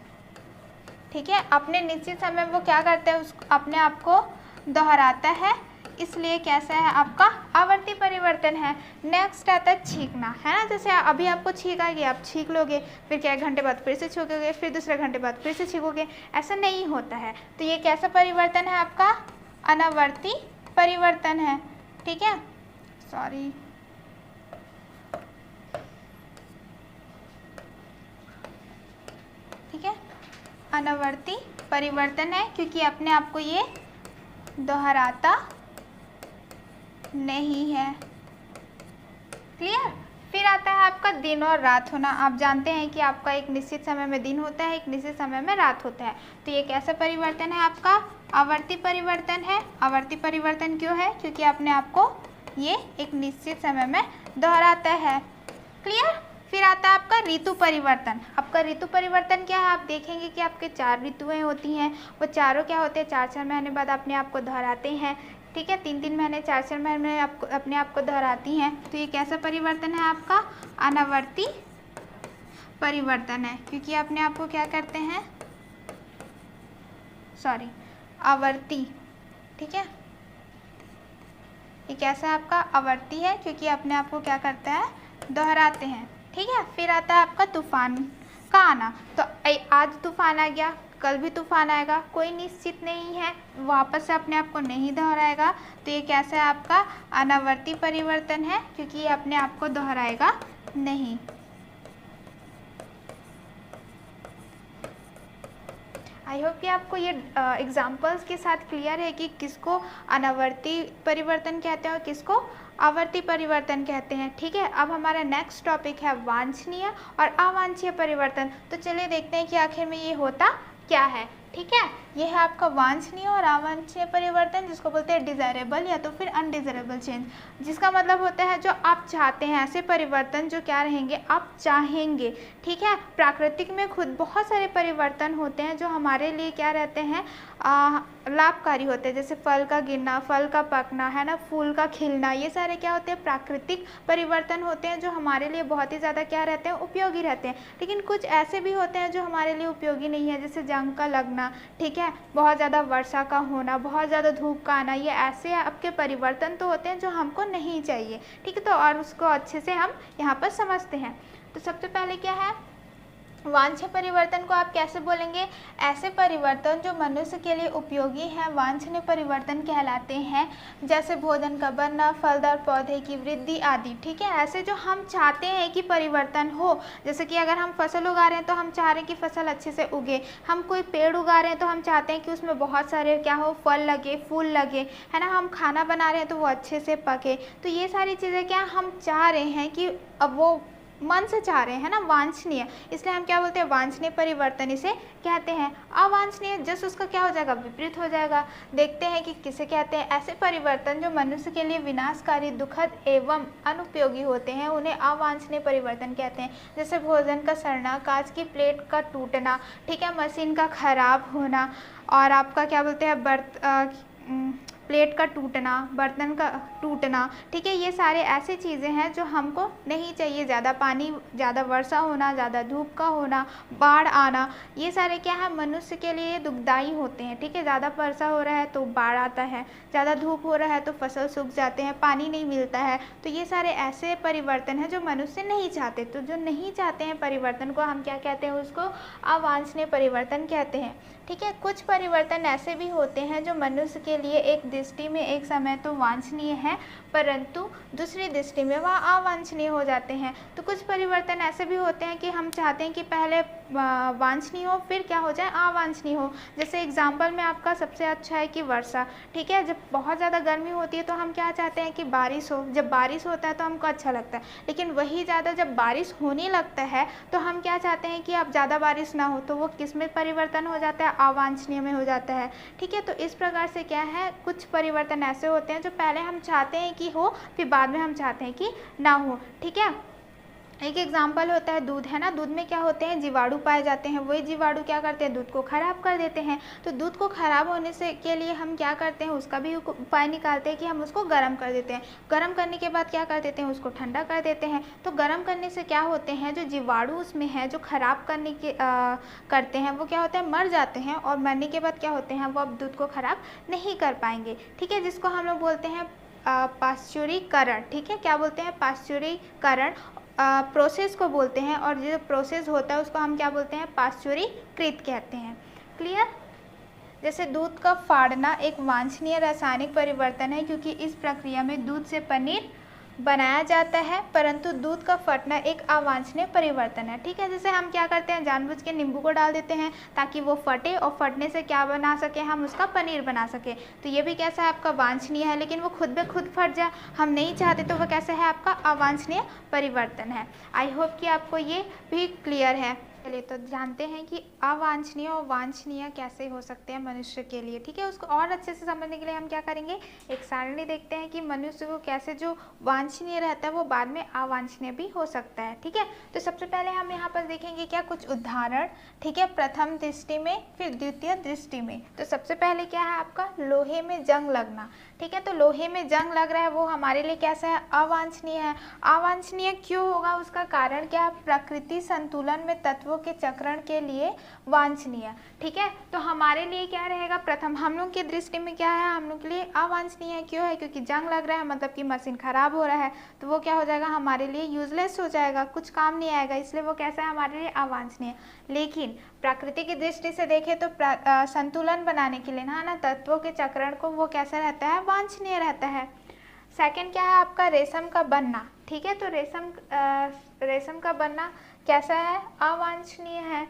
ठीक है, अपने निश्चित समय में वो क्या करता है, उसको अपने आप को दोहराता है, इसलिए कैसा है, आपका आवर्ती परिवर्तन है। नेक्स्ट आता है छींकना, है ना, जैसे अभी आपको छींक आ गया, आप छींक लोगे, फिर क्या 1 घंटे बाद फिर से छींकोगे, फिर दूसरे घंटे बाद फिर से छींकोगे, ऐसा नहीं होता है। तो ये कैसा परिवर्तन है, आपका अनावर्ती परिवर्तन है। ठीक है, सॉरी, ठीक है, अनावर्ती परिवर्तन है क्योंकि अपने आप को ये दोहराता नहीं है। क्लियर। फिर आता है आपका दिन और रात होना। आप जानते हैं कि आपका एक निश्चित समय में दिन होता है, एक निश्चित समय में रात होता है, तो ये कैसा परिवर्तन है, आपका आवर्ती परिवर्तन है। आवर्ती परिवर्तन क्यों है, क्योंकि अपने आप को ये एक निश्चित समय में दोहराता है। क्लियर। फिर आता है आपका ऋतु परिवर्तन। आपका ऋतु परिवर्तन क्या है, आप देखेंगे कि आपके 4 ऋतुएं होती हैं, वो चारों क्या होते हैं, 4-4 महीने बाद अपने आप को दोहराते हैं। ठीक है, 3-3 महीने 4-4 महीने आपको अपने आप को दोहराती हैं। तो ये कैसा परिवर्तन है, आपका अनावर्ती परिवर्तन है, क्योंकि अपने आप को क्या करते हैं, आवर्ती। ठीक है, ये कैसा है आपका आवर्ती है, क्योंकि अपने आप को क्या करता है, दोहराते हैं। ठीक है, फिर आता है आपका तूफान का आना। तो आज तूफान आ गया, कल भी तूफान आएगा, कोई निश्चित नहीं है, वापस से अपने आप को नहीं दोहराएगा। तो ये कैसा है आपका अनावर्ती परिवर्तन है, क्योंकि ये अपने आप को दोहराएगा नहीं। आई होप कि आपको ये एग्जाम्पल्स के साथ क्लियर है कि किसको अनावर्ती परिवर्तन कहते हैं और किसको आवर्ती परिवर्तन कहते हैं। ठीक है, अब हमारा नेक्स्ट टॉपिक है वांछनीय और अवांछनीय परिवर्तन। तो चलिए देखते हैं कि आखिर में ये होता क्या है। ठीक है, ये है आपका वांछनीय और अवांछनीय परिवर्तन, जिसको बोलते हैं डिज़ायरेबल या तो फिर अनडिज़ायरेबल चेंज, जिसका मतलब होता है जो आप चाहते हैं, ऐसे परिवर्तन जो क्या रहेंगे, आप चाहेंगे। ठीक है, प्राकृतिक में खुद बहुत सारे परिवर्तन होते हैं जो हमारे लिए क्या रहते हैं, लाभकारी होते हैं, जैसे फल का गिरना, फल का पकना, है ना, फूल का खिलना, ये सारे क्या होते हैं, प्राकृतिक परिवर्तन होते हैं जो हमारे लिए बहुत ही ज़्यादा क्या रहते हैं, उपयोगी रहते हैं। लेकिन कुछ ऐसे भी होते हैं जो हमारे लिए उपयोगी नहीं है, जैसे जंग का लगना, ठीक है, बहुत ज़्यादा वर्षा का होना, बहुत ज़्यादा धूप का आना, ये ऐसे आपके परिवर्तन तो होते हैं जो हमको नहीं चाहिए। ठीक है, तो और उसको अच्छे से हम यहाँ पर समझते हैं। तो सबसे पहले क्या है, वांछनीय परिवर्तन को आप कैसे बोलेंगे, ऐसे परिवर्तन जो मनुष्य के लिए उपयोगी हैं वांछनीय परिवर्तन कहलाते हैं, जैसे भोजन का बनना, फलदार पौधे की वृद्धि आदि। ठीक है, ऐसे जो हम चाहते हैं कि परिवर्तन हो, जैसे कि अगर हम फसल उगा रहे हैं तो हम चाह रहे हैं कि फसल अच्छे से उगे, हम कोई पेड़ उगा रहे हैं तो हम चाहते हैं कि उसमें बहुत सारे क्या हो, फल लगे, फूल लगे, है ना, हम खाना बना रहे हैं तो वो अच्छे से पके। तो ये सारी चीज़ें क्या हम चाह रहे हैं कि अब वो मन से चाह रहे हैं ना, वांछनीय, इसलिए हम क्या बोलते हैं, वांछनीय परिवर्तन इसे कहते हैं। अवांछनीय जस्ट उसका क्या हो जाएगा, विपरीत हो जाएगा। देखते हैं कि किसे कहते हैं, ऐसे परिवर्तन जो मनुष्य के लिए विनाशकारी, दुखद एवं अनुपयोगी होते हैं उन्हें अवांछनीय परिवर्तन कहते हैं। जैसे भोजन का सड़ना, कांच की प्लेट का टूटना, ठीक है, मशीन का खराब होना, और आपका क्या बोलते हैं, प्लेट का टूटना, बर्तन का टूटना। ठीक है, ये सारे ऐसी चीज़ें हैं जो हमको नहीं चाहिए। ज़्यादा पानी, ज़्यादा वर्षा होना, ज़्यादा धूप का होना, बाढ़ आना, ये सारे क्या है, मनुष्य के लिए दुखदाई होते हैं। ठीक है, ज़्यादा वर्षा हो रहा है तो बाढ़ आता है, ज़्यादा धूप हो रहा है तो फसल सूख जाते हैं, पानी नहीं मिलता है। तो ये सारे ऐसे परिवर्तन हैं जो मनुष्य नहीं चाहते। तो जो नहीं चाहते हैं परिवर्तन को हम क्या कहते हैं, उसको अवांछनीय परिवर्तन कहते हैं। ठीक है, कुछ परिवर्तन ऐसे भी होते हैं जो मनुष्य के लिए एक दृष्टि में एक समय तो वांछनीय है, परंतु दूसरी दृष्टि में वह अवांछनीय हो जाते हैं। तो कुछ परिवर्तन ऐसे भी होते हैं कि हम चाहते हैं कि पहले वांछनीय हो, फिर क्या हो जाए, अवांछनीय हो। जैसे एग्जाम्पल में आपका सबसे अच्छा है कि वर्षा। ठीक है, जब बहुत ज़्यादा गर्मी होती है तो हम क्या चाहते हैं कि बारिश हो, जब बारिश होता है तो हमको अच्छा लगता है। लेकिन वही ज़्यादा जब बारिश होने लगता है तो हम क्या चाहते हैं कि अब ज़्यादा बारिश ना हो, तो वो किस में परिवर्तन हो जाता है, अवांछनीय में हो जाता है। ठीक है, तो इस प्रकार से क्या है, कुछ परिवर्तन ऐसे होते हैं जो पहले हम चाहते हैं कि हो, फिर बाद में हम चाहते हैं कि ना हो। ठीक है, एक एग्जाम्पल होता है दूध, है ना, दूध में क्या होते हैं, जीवाणु पाए जाते हैं, वही जीवाणु क्या करते हैं, दूध को ख़राब कर देते हैं। तो दूध को ख़राब होने से के लिए हम क्या करते हैं, उसका भी उपाय निकालते हैं कि हम उसको गर्म कर देते हैं। गर्म करने के बाद क्या कर देते हैं, उसको ठंडा कर देते हैं। तो गर्म करने से क्या होते हैं, जो जीवाणु उसमें है जो ख़राब करने के करते हैं, वो क्या होते हैं, मर जाते हैं, और मरने के बाद क्या होते हैं, वो अब दूध को ख़राब नहीं कर पाएंगे। ठीक है, जिसको हम लोग बोलते हैं पाश्चुरीकरण। ठीक है, क्या बोलते हैं, पाश्चुरीकरण प्रोसेस को बोलते हैं, और जो प्रोसेस होता है उसको हम क्या बोलते हैं, पाश्चुरीकृत कहते हैं। क्लियर। जैसे दूध का फाड़ना एक वांछनीय रासायनिक परिवर्तन है, क्योंकि इस प्रक्रिया में दूध से पनीर बनाया जाता है, परंतु दूध का फटना एक अवांछनीय परिवर्तन है। ठीक है, जैसे हम क्या करते हैं, जानबूझ के नींबू को डाल देते हैं ताकि वो फटे, और फटने से क्या बना सके, हम उसका पनीर बना सके। तो ये भी कैसा है, आपका वांछनीय है, लेकिन वो खुद ब खुद फट जाए, हम नहीं चाहते, तो वो कैसा है, आपका अवांछनीय परिवर्तन है। आई होप कि आपको ये भी क्लियर है। चलिए तो जानते हैं कि अवांछनीय और वांछनीय कैसे हो सकते हैं मनुष्य के लिए। ठीक है, उसको और अच्छे से समझने के लिए हम क्या करेंगे, एक सारणी देखते हैं कि मनुष्य को कैसे जो वांछनीय रहता है वो बाद में अवांछनीय भी हो सकता है। ठीक है, तो सबसे पहले हम यहाँ पर देखेंगे क्या कुछ उदाहरण। ठीक है, प्रथम दृष्टि में, फिर द्वितीय दृष्टि में। तो सबसे पहले क्या है, आपका लोहे में जंग लगना। ठीक है, तो लोहे में जंग लग रहा है, वो हमारे लिए कैसा है, अवांछनीय है। अवांछनीय क्यों होगा, उसका कारण क्या है, प्रकृति संतुलन में तत्व तत्वों के चक्रण के लिए वांछनीय। ठीक है, तो हमारे लिए क्या रहेगा, प्रथम हम लोग की दृष्टि में क्या है, हम लोग के लिए अवांछनीय है। क्यों है, क्योंकि जंग लग रहा है, मतलब कि मशीन खराब हो रहा है, तो वो क्या हो जाएगा, हमारे लिए यूजलेस हो जाएगा, कुछ काम नहीं आएगा, इसलिए वो कैसा है, हमारे लिए अवांछनीय। लेकिन प्रकृति की दृष्टि से देखें तो संतुलन बनाने के लिए ना तत्वों के चक्रण को वो कैसा रहता है, वांछनीय रहता है। सेकंड क्या है आपका, रेशम का बनना। ठीक है, तो रेशम का बनना कैसा है, अवांछनीय है,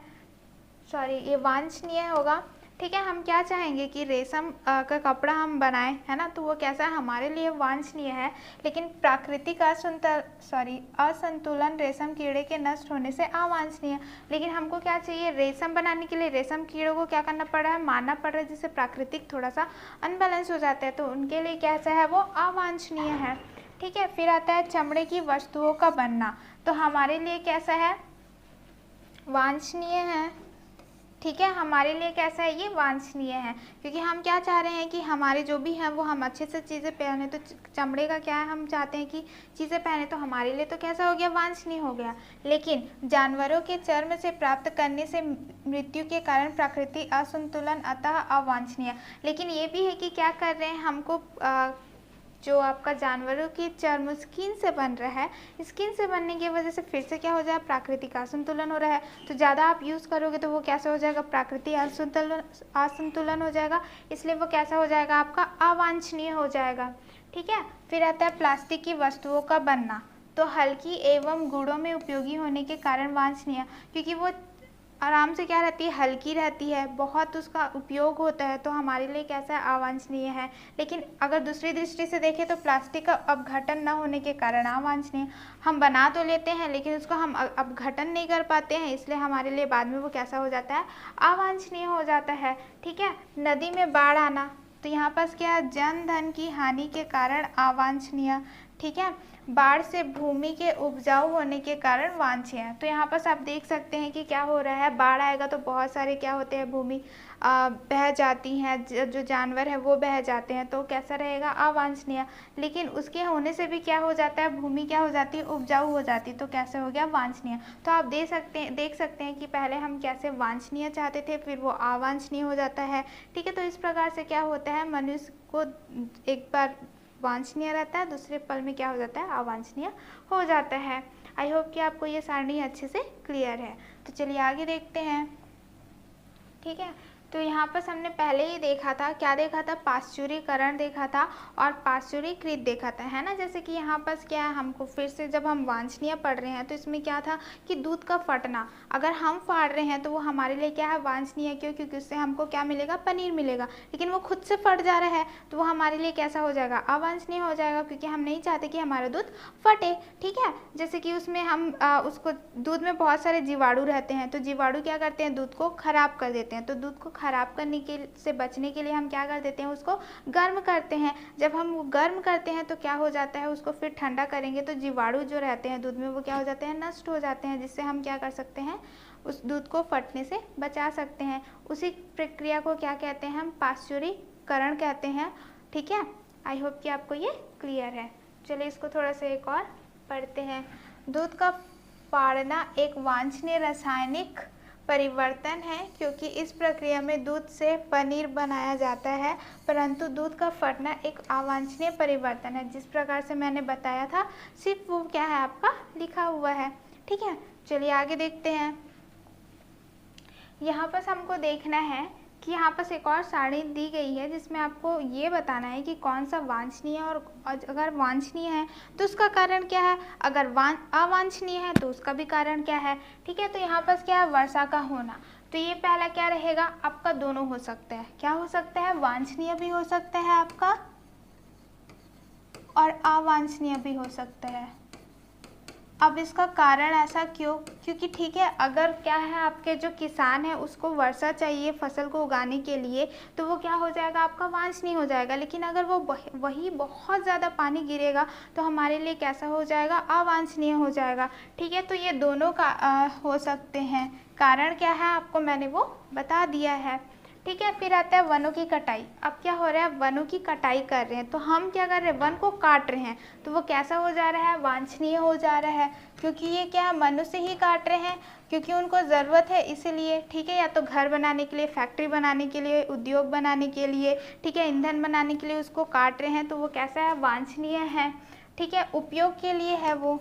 सॉरी ये वांछनीय होगा। ठीक है, हम क्या चाहेंगे कि रेशम का कपड़ा हम बनाएं, है ना, तो वो कैसा है, हमारे लिए वांछनीय है। लेकिन प्राकृतिक असंतुलन रेशम कीड़े के नष्ट होने से अवांछनीय। लेकिन हमको क्या चाहिए, रेशम बनाने के लिए रेशम कीड़ों को क्या करना पड़ रहा है, मारना पड़ रहा है, जिससे प्राकृतिक थोड़ा सा अनबैलेंस हो जाता है, तो उनके लिए कैसा है, वो अवांछनीय है। ठीक है, फिर आता है चमड़े की वस्तुओं का बनना, तो हमारे लिए कैसा है, वांछनीय है। ठीक है, हमारे लिए कैसा है, ये वांछनीय है, क्योंकि हम क्या चाह रहे हैं कि हमारे जो भी हैं वो हम अच्छे से चीज़ें पहने, तो चमड़े का क्या है, हम चाहते हैं कि चीज़ें पहने, तो हमारे लिए तो कैसा हो गया, वांछनीय हो गया। लेकिन जानवरों के चर्म से प्राप्त करने से मृत्यु के कारण प्रकृति असंतुलन, अतः अवांछनीय। लेकिन ये भी है कि क्या कर रहे हैं, हमको जो आपका जानवरों की चर्म स्किन से बन रहा है, स्किन से बनने की वजह से फिर से क्या हो जाए, प्राकृतिक असंतुलन हो रहा है। तो ज़्यादा आप यूज़ करोगे तो वो कैसा हो जाएगा, प्राकृतिक असंतुलन हो जाएगा, इसलिए वो कैसा हो जाएगा, आपका अवांछनीय हो जाएगा। ठीक है, फिर आता है प्लास्टिक की वस्तुओं का बनना, तो हल्की एवं गुणों में उपयोगी होने के कारण वांछनीय, क्योंकि वो आराम से क्या रहती है, हल्की रहती है, बहुत उसका उपयोग होता है, तो हमारे लिए कैसा है, अवांछनीय है। लेकिन अगर दूसरी दृष्टि से देखें तो प्लास्टिक का अपघटन न होने के कारण अवांछनीय। हम बना तो लेते हैं लेकिन उसको हम अपघटन नहीं कर पाते हैं, इसलिए हमारे लिए बाद में वो कैसा हो जाता है, अवांछनीय हो जाता है। ठीक है, नदी में बाढ़ आना, तो यहाँ पास क्या है, जन धन की हानि के कारण अवांछनीय। ठीक है, बाढ़ से भूमि के उपजाऊ होने के कारण वांछनीय है। तो यहाँ पर आप देख सकते हैं कि क्या हो रहा है, बाढ़ आएगा तो बहुत सारे क्या होते हैं, भूमि बह जाती हैं, जो जानवर है वो बह जाते हैं, तो कैसा रहेगा, अवांछनीय। लेकिन उसके होने से भी क्या हो जाता है, भूमि क्या हो जाती है, उपजाऊ हो जाती है, तो कैसे हो गया, वांछनीय। तो आप देख सकते हैं कि पहले हम कैसे वांछनीय चाहते थे, फिर वो अवांछनीय हो जाता है। ठीक है, तो इस प्रकार से क्या होता है, मनुष्य को एक बार वांछनीय रहता है, दूसरे पल में क्या हो जाता है, अवांछनीय हो जाता है। आई होप कि आपको ये सारणी अच्छे से क्लियर है। तो चलिए आगे देखते हैं। ठीक है, तो यहाँ पर हमने पहले ही देखा था, क्या देखा था, पाश्चुरीकरण देखा था और पाश्चुरीकृत देखा था, है ना। जैसे कि यहाँ पर क्या है, हमको फिर से जब हम वांछनीय पढ़ रहे हैं तो इसमें क्या था कि दूध का फटना, अगर हम फाड़ रहे हैं तो वो हमारे लिए क्या है, वांछनीय। क्यों, क्योंकि उससे हमको क्या मिलेगा, पनीर मिलेगा। लेकिन वो खुद से फट जा रहा है तो वो हमारे लिए कैसा हो जाएगा, अवांछनीय हो जाएगा, क्योंकि हम नहीं चाहते कि हमारा दूध फटे। ठीक है, जैसे कि उसमें हम उसको दूध में बहुत सारे जीवाणु रहते हैं, तो जीवाणु क्या करते हैं, दूध को खराब कर देते हैं। तो दूध को खराब करने के से बचने के लिए हम क्या कर देते हैं, उसको गर्म करते हैं। जब हम वो गर्म करते हैं तो क्या हो जाता है, उसको फिर ठंडा करेंगे तो जीवाणु जो रहते हैं दूध में वो क्या हो जाते हैं, नष्ट हो जाते हैं, जिससे हम क्या कर सकते हैं, उस दूध को फटने से बचा सकते हैं। उसी प्रक्रिया को क्या कहते हैं, हम पाश्चुरीकरण कहते हैं। ठीक है, आई होप कि आपको ये क्लियर है। चलिए इसको थोड़ा सा एक और पढ़ते हैं। दूध का फाड़ना एक वांछनीय रासायनिक परिवर्तन है, क्योंकि इस प्रक्रिया में दूध से पनीर बनाया जाता है, परंतु दूध का फटना एक अवांछनीय परिवर्तन है। जिस प्रकार से मैंने बताया था सिर्फ वो क्या है, आपका लिखा हुआ है। ठीक है, चलिए आगे देखते हैं। यहाँ पर हमको देखना है कि यहाँ पर एक और सारणी दी गई है जिसमें आपको ये बताना है कि कौन सा वांछनीय है, और अगर वांछनीय है तो उसका कारण क्या है, अगर अवांछनीय है तो उसका भी कारण क्या है। ठीक है, तो यहाँ पर क्या है, वर्षा का होना, तो ये पहला क्या रहेगा, आपका दोनों हो सकता है। क्या हो सकता है, वांछनीय भी हो सकता है आपका और अवांछनीय भी हो सकता है। अब इसका कारण ऐसा क्यों, क्योंकि ठीक है, अगर क्या है, आपके जो किसान है उसको वर्षा चाहिए फसल को उगाने के लिए, तो वो क्या हो जाएगा, आपका वांछनीय हो जाएगा। लेकिन अगर वो वही बहुत ज़्यादा पानी गिरेगा तो हमारे लिए कैसा हो जाएगा, अवांछनीय हो जाएगा। ठीक है, तो ये दोनों का हो सकते हैं। कारण क्या है, आपको मैंने वो बता दिया है। ठीक है, फिर आता है वनों की कटाई। अब क्या हो रहा है, वनों की कटाई कर रहे हैं, तो हम क्या कर रहे हैं, वन को काट रहे हैं, तो वो कैसा हो जा रहा है, वांछनीय हो जा रहा है, क्योंकि ये क्या है, मनुष्य ही काट रहे हैं। क्योंकि उनको ज़रूरत है इसीलिए, ठीक है, या तो घर बनाने के लिए, फैक्ट्री बनाने के लिए, उद्योग बनाने के लिए, ठीक है, ईंधन बनाने के लिए उसको काट रहे हैं, तो वो कैसा है, वांछनीय है, ठीक है, उपयोग के लिए है, वो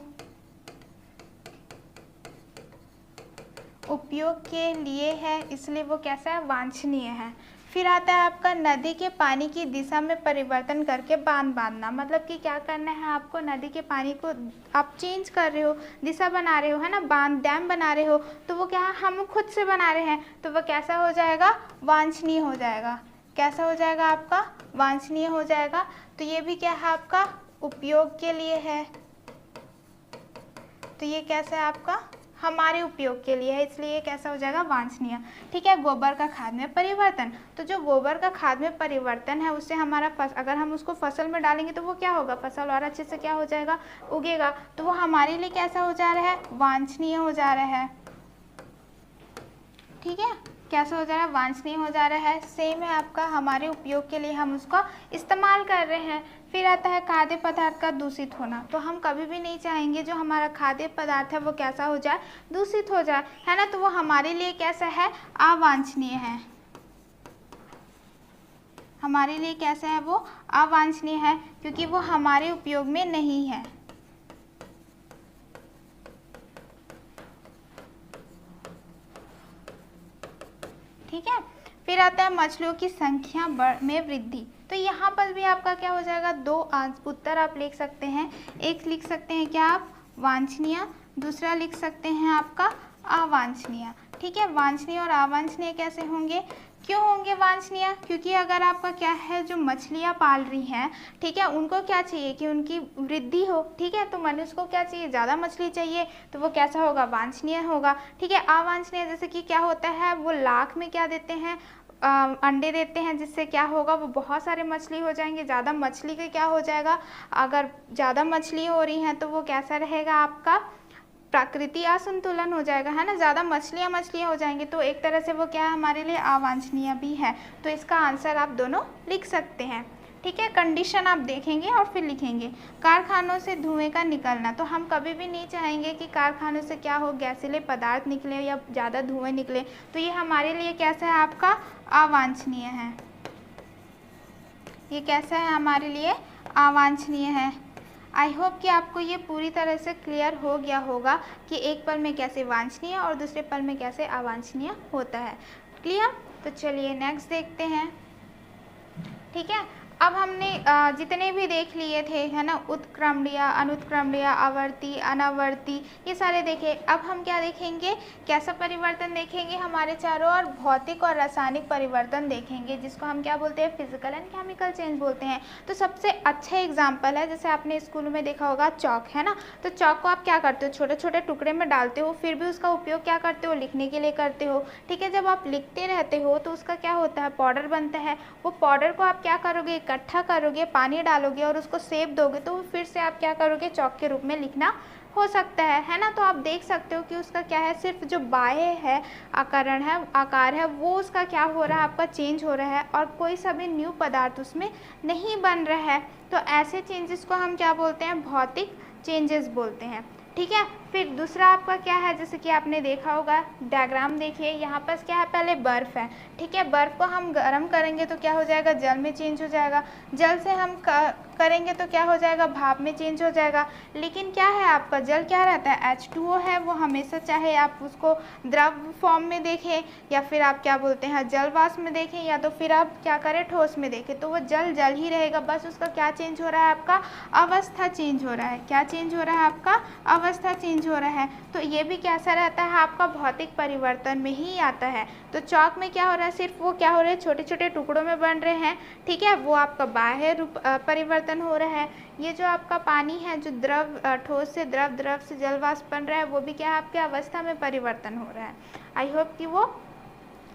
उपयोग के लिए है, इसलिए वो कैसा है, वांछनीय है। फिर आता है आपका नदी के पानी की दिशा में परिवर्तन करके बांध बांधना, मतलब कि क्या करना है आपको, नदी के पानी को आप चेंज कर रहे हो, दिशा बना रहे हो, है ना, बांध डैम बना रहे हो, तो वो क्या हम खुद से बना रहे हैं, तो वो कैसा हो जाएगा, वांछनीय हो जाएगा। कैसा हो जाएगा आपका, वांछनीय हो जाएगा। तो ये भी क्या है आपका, उपयोग के लिए है, तो ये कैसा है आपका, हमारे उपयोग के लिए है, इसलिए ये कैसा हो जाएगा, वांछनीय, ठीक है। गोबर का खाद में परिवर्तन, तो जो गोबर का खाद में परिवर्तन है उससे हमारा अगर हम उसको फसल में डालेंगे तो वो क्या होगा, फसल और अच्छे से क्या हो जाएगा, उगेगा, तो वो हमारे लिए कैसा हो जा रहा है, वांछनीय हो जा रहा है, ठीक है, कैसा हो जा रहा है, वांछनीय हो जा रहा है। सेम है आपका, हमारे उपयोग के लिए हम उसको इस्तेमाल कर रहे हैं। फिर आता है खाद्य पदार्थ का दूषित होना, तो हम कभी भी नहीं चाहेंगे जो हमारा खाद्य पदार्थ है वो कैसा हो जाए, दूषित हो जाए, है ना, तो वो हमारे लिए कैसा है, अवांछनीय है, हमारे लिए कैसा है, वो अवांछनीय है, क्योंकि वो हमारे उपयोग में नहीं है। ठीक है। फिर आता है मछलियों की संख्या में वृद्धि, तो यहाँ पर भी आपका क्या हो जाएगा, दो उत्तर आप लिख सकते हैं। एक लिख सकते हैं क्या आप, वांछनीय, दूसरा लिख सकते हैं आपका अवांछनीय। ठीक है, वांछनीय और अवांछनीय कैसे होंगे, क्यों होंगे वांछनीय, क्योंकि अगर आपका क्या है, जो मछलियाँ पाल रही हैं, ठीक है, उनको क्या चाहिए कि उनकी वृद्धि हो, ठीक है, तो मनुष्य को क्या चाहिए, ज़्यादा मछली चाहिए, तो वो कैसा होगा, वांछनीय होगा। ठीक है, अवांछनीय जैसे कि क्या होता है, वो लाख में क्या देते हैं, अंडे देते हैं, जिससे क्या होगा, वो बहुत सारे मछली हो जाएंगे, ज़्यादा मछली का क्या हो जाएगा, अगर ज़्यादा मछली हो रही हैं तो वो कैसा रहेगा, आपका प्रकृति असंतुलन हो जाएगा, है ना, ज़्यादा मछलियाँ हो जाएंगी, तो एक तरह से वो क्या है, हमारे लिए अवांछनीय भी है। तो इसका आंसर आप दोनों लिख सकते हैं। ठीक है, कंडीशन आप देखेंगे और फिर लिखेंगे। कारखानों से धुएं का निकलना, तो हम कभी भी नहीं चाहेंगे कि कारखानों से क्या हो, गैसीले पदार्थ निकले या ज़्यादा धुएं निकले, तो ये हमारे लिए कैसा है, आपका अवांछनीय है। ये कैसा है, हमारे लिए अवांछनीय है। आई होप कि आपको ये पूरी तरह से क्लियर हो गया होगा कि एक पल में कैसे वांछनीय और दूसरे पल में कैसे अवांछनीय होता है। क्लियर, तो चलिए नेक्स्ट देखते हैं। ठीक है, अब हमने जितने भी देख लिए थे, है ना, उत्क्रमणीय, अनुत्क्रमणीय, आवर्ती, अनावर्ती, ये सारे देखे। अब हम क्या देखेंगे, कैसा परिवर्तन देखेंगे, हमारे चारों ओर भौतिक और रासायनिक परिवर्तन देखेंगे, जिसको हम क्या बोलते हैं, फिजिकल एंड केमिकल चेंज बोलते हैं। तो सबसे अच्छा एग्जाम्पल है, जैसे आपने स्कूल में देखा होगा चौक, है ना, तो चौक को आप क्या करते हो, छोटे छोटे टुकड़े में डालते हो, फिर भी उसका उपयोग क्या करते हो, लिखने के लिए करते हो। ठीक है, जब आप लिखते रहते हो तो उसका क्या होता है, पाउडर बनता है। वो पाउडर को आप क्या करोगे, इकट्ठा करोगे, पानी डालोगे और उसको सेप दोगे, तो फिर से आप क्या करोगे, चौक के रूप में लिखना हो सकता है ना। तो आप देख सकते हो कि उसका क्या है, सिर्फ जो बाह्य है आकार है वो उसका क्या हो रहा है, आपका चेंज हो रहा है, और कोई सा भी न्यू पदार्थ उसमें नहीं बन रहा है। तो ऐसे चेंजेस को हम क्या बोलते हैं, भौतिक चेंजेस बोलते हैं। ठीक है, फिर दूसरा आपका क्या है, जैसे कि आपने देखा होगा, डायग्राम देखिए, यहाँ पर क्या है, पहले बर्फ़ है। ठीक है, बर्फ़ को हम गर्म करेंगे तो क्या हो जाएगा, जल में चेंज हो जाएगा। जल से हम करेंगे तो क्या हो जाएगा, भाप में चेंज हो जाएगा। लेकिन क्या है, आपका जल क्या रहता है, H2O है, वो हमेशा, चाहे आप उसको द्रव फॉर्म में देखें या फिर आप क्या बोलते हैं, जल वाष्प में देखें, या तो फिर आप क्या करें, ठोस में देखें, तो वो जल जल ही रहेगा। बस उसका क्या चेंज हो रहा है, आपका अवस्था चेंज हो रहा है। क्या चेंज हो रहा है, आपका अवस्था चेंज हो रहा है। तो ये भी कैसा रहता है, आपका भौतिक परिवर्तन में ही आता है। तो चौक में क्या हो रहा है, सिर्फ वो क्या हो रहा है, छोटे छोटे टुकड़ों में बन रहे हैं। ठीक है, वो आपका बाह्य रूप परिवर्तन हो रहा है। ये जो आपका पानी है, जो द्रव, ठोस से द्रव, द्रव से जल वाष्प बन रहा है, वो भी क्या है, आपके अवस्था में परिवर्तन हो रहा है। आई होप कि वो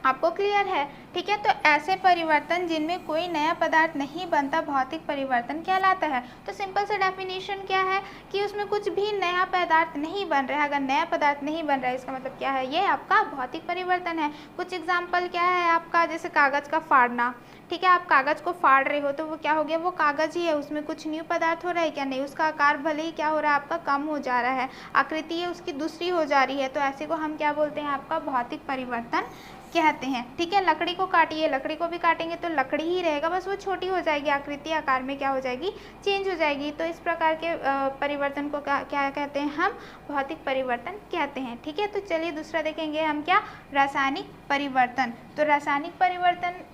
आपको क्लियर है? ठीक है, तो ऐसे परिवर्तन जिनमें कोई नया पदार्थ नहीं बनता भौतिक परिवर्तन कहलाता है। तो सिंपल सा डेफिनेशन क्या है कि उसमें कुछ भी नया पदार्थ नहीं बन रहा है। अगर नया पदार्थ नहीं बन रहा है इसका मतलब क्या है, ये आपका भौतिक परिवर्तन है। कुछ एग्जाम्पल क्या है आपका, जैसे कागज़ का फाड़ना। ठीक है, आप कागज़ को फाड़ रहे हो तो वो क्या हो गया, वो कागज़ ही है, उसमें कुछ न्यू पदार्थ हो रहा है क्या, नहीं। उसका आकार भले ही क्या हो रहा है आपका, कम हो जा रहा है, आकृति है उसकी दूसरी हो जा रही है, तो ऐसे को हम क्या बोलते हैं, आपका भौतिक परिवर्तन कहते हैं। ठीक है, लकड़ी को काटिए, लकड़ी को भी काटेंगे तो लकड़ी ही रहेगा, बस वो छोटी हो जाएगी, आकृति आकार में क्या हो जाएगी, चेंज हो जाएगी। तो इस प्रकार के परिवर्तन को क्या कहते हैं, हम भौतिक परिवर्तन कहते हैं। ठीक है, तो चलिए दूसरा देखेंगे हम, क्या, रासायनिक परिवर्तन। तो रासायनिक परिवर्तन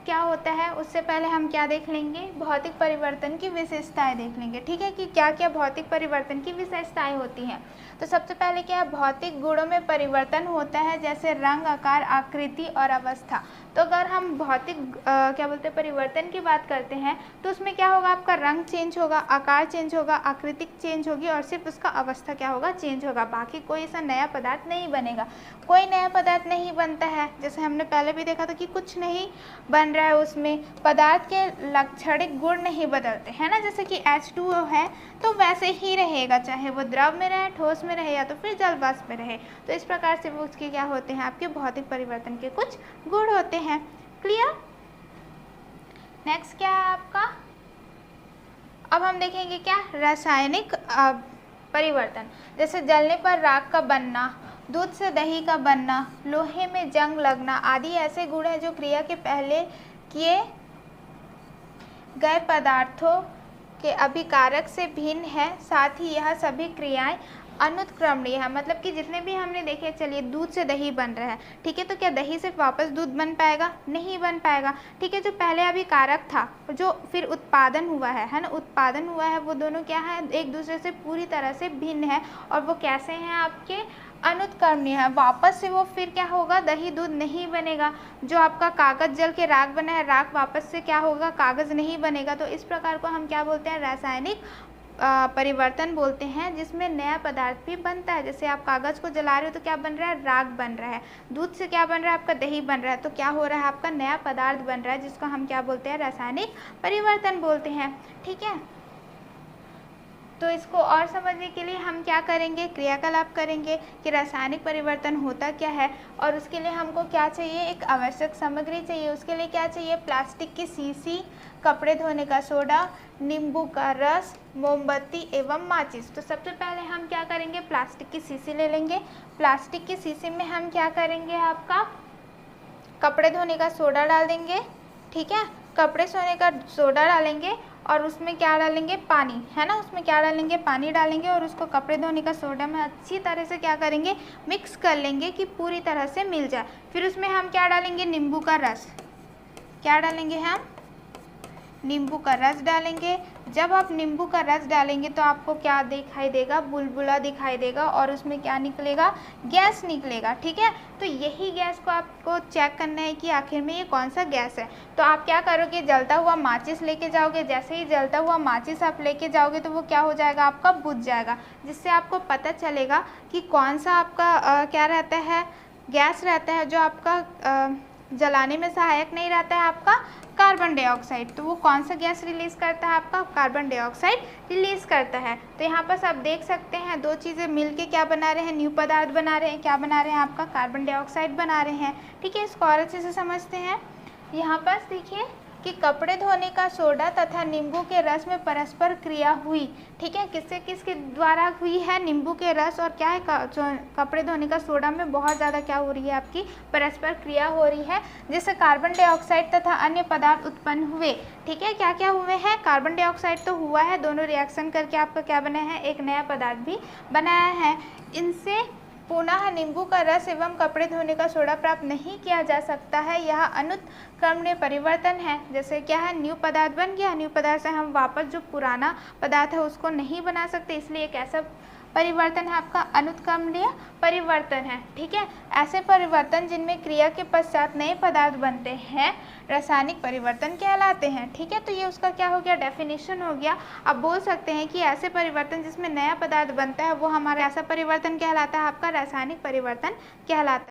क्या होता है, उससे पहले हम क्या देख लेंगे, भौतिक परिवर्तन की विशेषताएं देख लेंगे। ठीक है, कि क्या क्या भौतिक परिवर्तन की विशेषताएं होती हैं। तो सबसे पहले क्या है, भौतिक गुणों में परिवर्तन होता है, जैसे रंग, आकार, आकृति और अवस्था। तो अगर हम भौतिक क्या बोलते हैं, परिवर्तन की बात करते हैं तो उसमें क्या होगा, आपका रंग चेंज होगा, आकार चेंज होगा, आकृति चेंज होगी और सिर्फ उसका अवस्था क्या होगा, चेंज होगा। बाकी कोई ऐसा नया पदार्थ नहीं बनेगा। कोई नया पदार्थ नहीं बनता है, जैसे हमने पहले भी देखा था कि कुछ नहीं बन रहा है, उसमें पदार्थ के लाक्षणिक गुण नहीं बदलते हैं ना, जैसे कि H2O है तो वैसे ही रहेगा, चाहे वो द्रव में रहे, ठोस में रहे या तो फिर जल वाष्प में रहे। तो इस प्रकार से वो उसके क्या होते हैं, आपके भौतिक परिवर्तन के कुछ गुण होते हैं। क्लियर? नेक्स्ट क्या है आपका, अब हम देखेंगे क्या, रासायनिक परिवर्तन। जैसे जलने पर राख का बनना, दूध से दही का बनना, लोहे में जंग लगना आदि ऐसे गुण हैं जो क्रिया के पहले किए गए पदार्थों के अभिकारक से भिन्न है। साथ ही यह सभी क्रियाएं अनुत्क्रमणीय है, मतलब कि जितने भी हमने देखे, चलिए दूध से दही बन रहा है, ठीक है, तो क्या दही से वापस दूध बन पाएगा, नहीं बन पाएगा। ठीक है, जो पहले अभिकारक था, जो फिर उत्पादन हुआ है ना, उत्पादन हुआ है, वो दोनों क्या है, एक दूसरे से पूरी तरह से भिन्न है। और वो कैसे हैं, आपके अनुत्क्रमणीय है। वापस से वो फिर क्या होगा, दही दूध नहीं बनेगा। जो आपका कागज जल के राख बना है, राख वापस से क्या होगा, कागज नहीं बनेगा। तो इस प्रकार को हम क्या बोलते हैं, रासायनिक परिवर्तन बोलते हैं, जिसमें नया पदार्थ भी बनता है। जैसे आप कागज को जला रहे हो तो क्या बन रहा है, राख बन रहा है। दूध से क्या बन रहा है, आपका दही बन रहा है, तो क्या हो रहा है, आपका नया पदार्थ बन रहा है, जिसको हम क्या बोलते हैं, रासायनिक परिवर्तन बोलते हैं। ठीक है, तो इसको और समझने के लिए हम क्या करेंगे, क्रियाकलाप करेंगे कि रासायनिक परिवर्तन होता क्या है। और उसके लिए हमको क्या चाहिए, एक आवश्यक सामग्री चाहिए। उसके लिए क्या चाहिए, प्लास्टिक की शीशी, कपड़े धोने का सोडा, नींबू का रस, मोमबत्ती एवं माचिस। तो सबसे पहले हम क्या करेंगे, प्लास्टिक की शीशी ले लेंगे। प्लास्टिक की शीशी में हम क्या करेंगे, आपका कपड़े धोने का सोडा डाल देंगे। ठीक है, कपड़े धोने का सोडा डालेंगे और उसमें क्या डालेंगे, पानी, है ना, उसमें क्या डालेंगे, पानी डालेंगे और उसको कपड़े धोने का सोडा में अच्छी तरह से क्या करेंगे, मिक्स कर लेंगे कि पूरी तरह से मिल जाए। फिर उसमें हम क्या डालेंगे, नींबू का रस। क्या डालेंगे हम, नींबू का रस डालेंगे। जब आप नींबू का रस डालेंगे तो आपको क्या दिखाई देगा, बुलबुला दिखाई देगा और उसमें क्या निकलेगा, गैस निकलेगा। ठीक है, तो यही गैस को आपको चेक करना है कि आखिर में ये कौन सा गैस है। तो आप क्या करोगे, जलता हुआ माचिस लेके जाओगे। जैसे ही जलता हुआ माचिस आप लेके जाओगे तो वो क्या हो जाएगा, आपका बुझ जाएगा, जिससे आपको पता चलेगा कि कौन सा आपका क्या रहता है, गैस रहता है जो आपका जलाने में सहायक नहीं रहता है, आपका कार्बन डाइऑक्साइड। तो वो कौन सा गैस रिलीज़ करता है, आपका कार्बन डाइऑक्साइड रिलीज़ करता है। तो यहाँ पर आप देख सकते हैं, दो चीज़ें मिलके क्या बना रहे हैं, न्यू पदार्थ बना रहे हैं। क्या बना रहे हैं, आपका कार्बन डाइऑक्साइड बना रहे हैं। ठीक है, इसको और अच्छे से समझते हैं। यहाँ पर देखिए कि कपड़े धोने का सोडा तथा नींबू के रस में परस्पर क्रिया हुई। ठीक है, किसके द्वारा हुई है, नींबू के रस और क्या है, कपड़े धोने का सोडा में बहुत ज़्यादा क्या हो रही है, आपकी परस्पर क्रिया हो रही है, जिससे कार्बन डाइऑक्साइड तथा अन्य पदार्थ उत्पन्न हुए। ठीक है, क्या क्या हुए हैं, कार्बन डाइऑक्साइड तो हुआ है, दोनों रिएक्शन करके आपका क्या बना है, एक नया पदार्थ भी बनाया है। इनसे पुनः नींबू का रस एवं कपड़े धोने का सोडा प्राप्त नहीं किया जा सकता है। यह अनुत्क्रमणीय परिवर्तन है। जैसे क्या है, न्यू पदार्थ बन गया, न्यू पदार्थ से हम वापस जो पुराना पदार्थ है उसको नहीं बना सकते, इसलिए एक ऐसा परिवर्तन है आपका अनुत्क्रमणीय परिवर्तन है। ठीक है, ऐसे परिवर्तन जिनमें क्रिया के पश्चात नए पदार्थ बनते हैं रासायनिक परिवर्तन कहलाते हैं। ठीक है, तो ये उसका क्या हो गया, डेफिनेशन हो गया। अब बोल सकते हैं कि ऐसे परिवर्तन जिसमें नया पदार्थ बनता है वो हमारा ऐसा परिवर्तन कहलाता है, आपका रासायनिक परिवर्तन कहलाता है।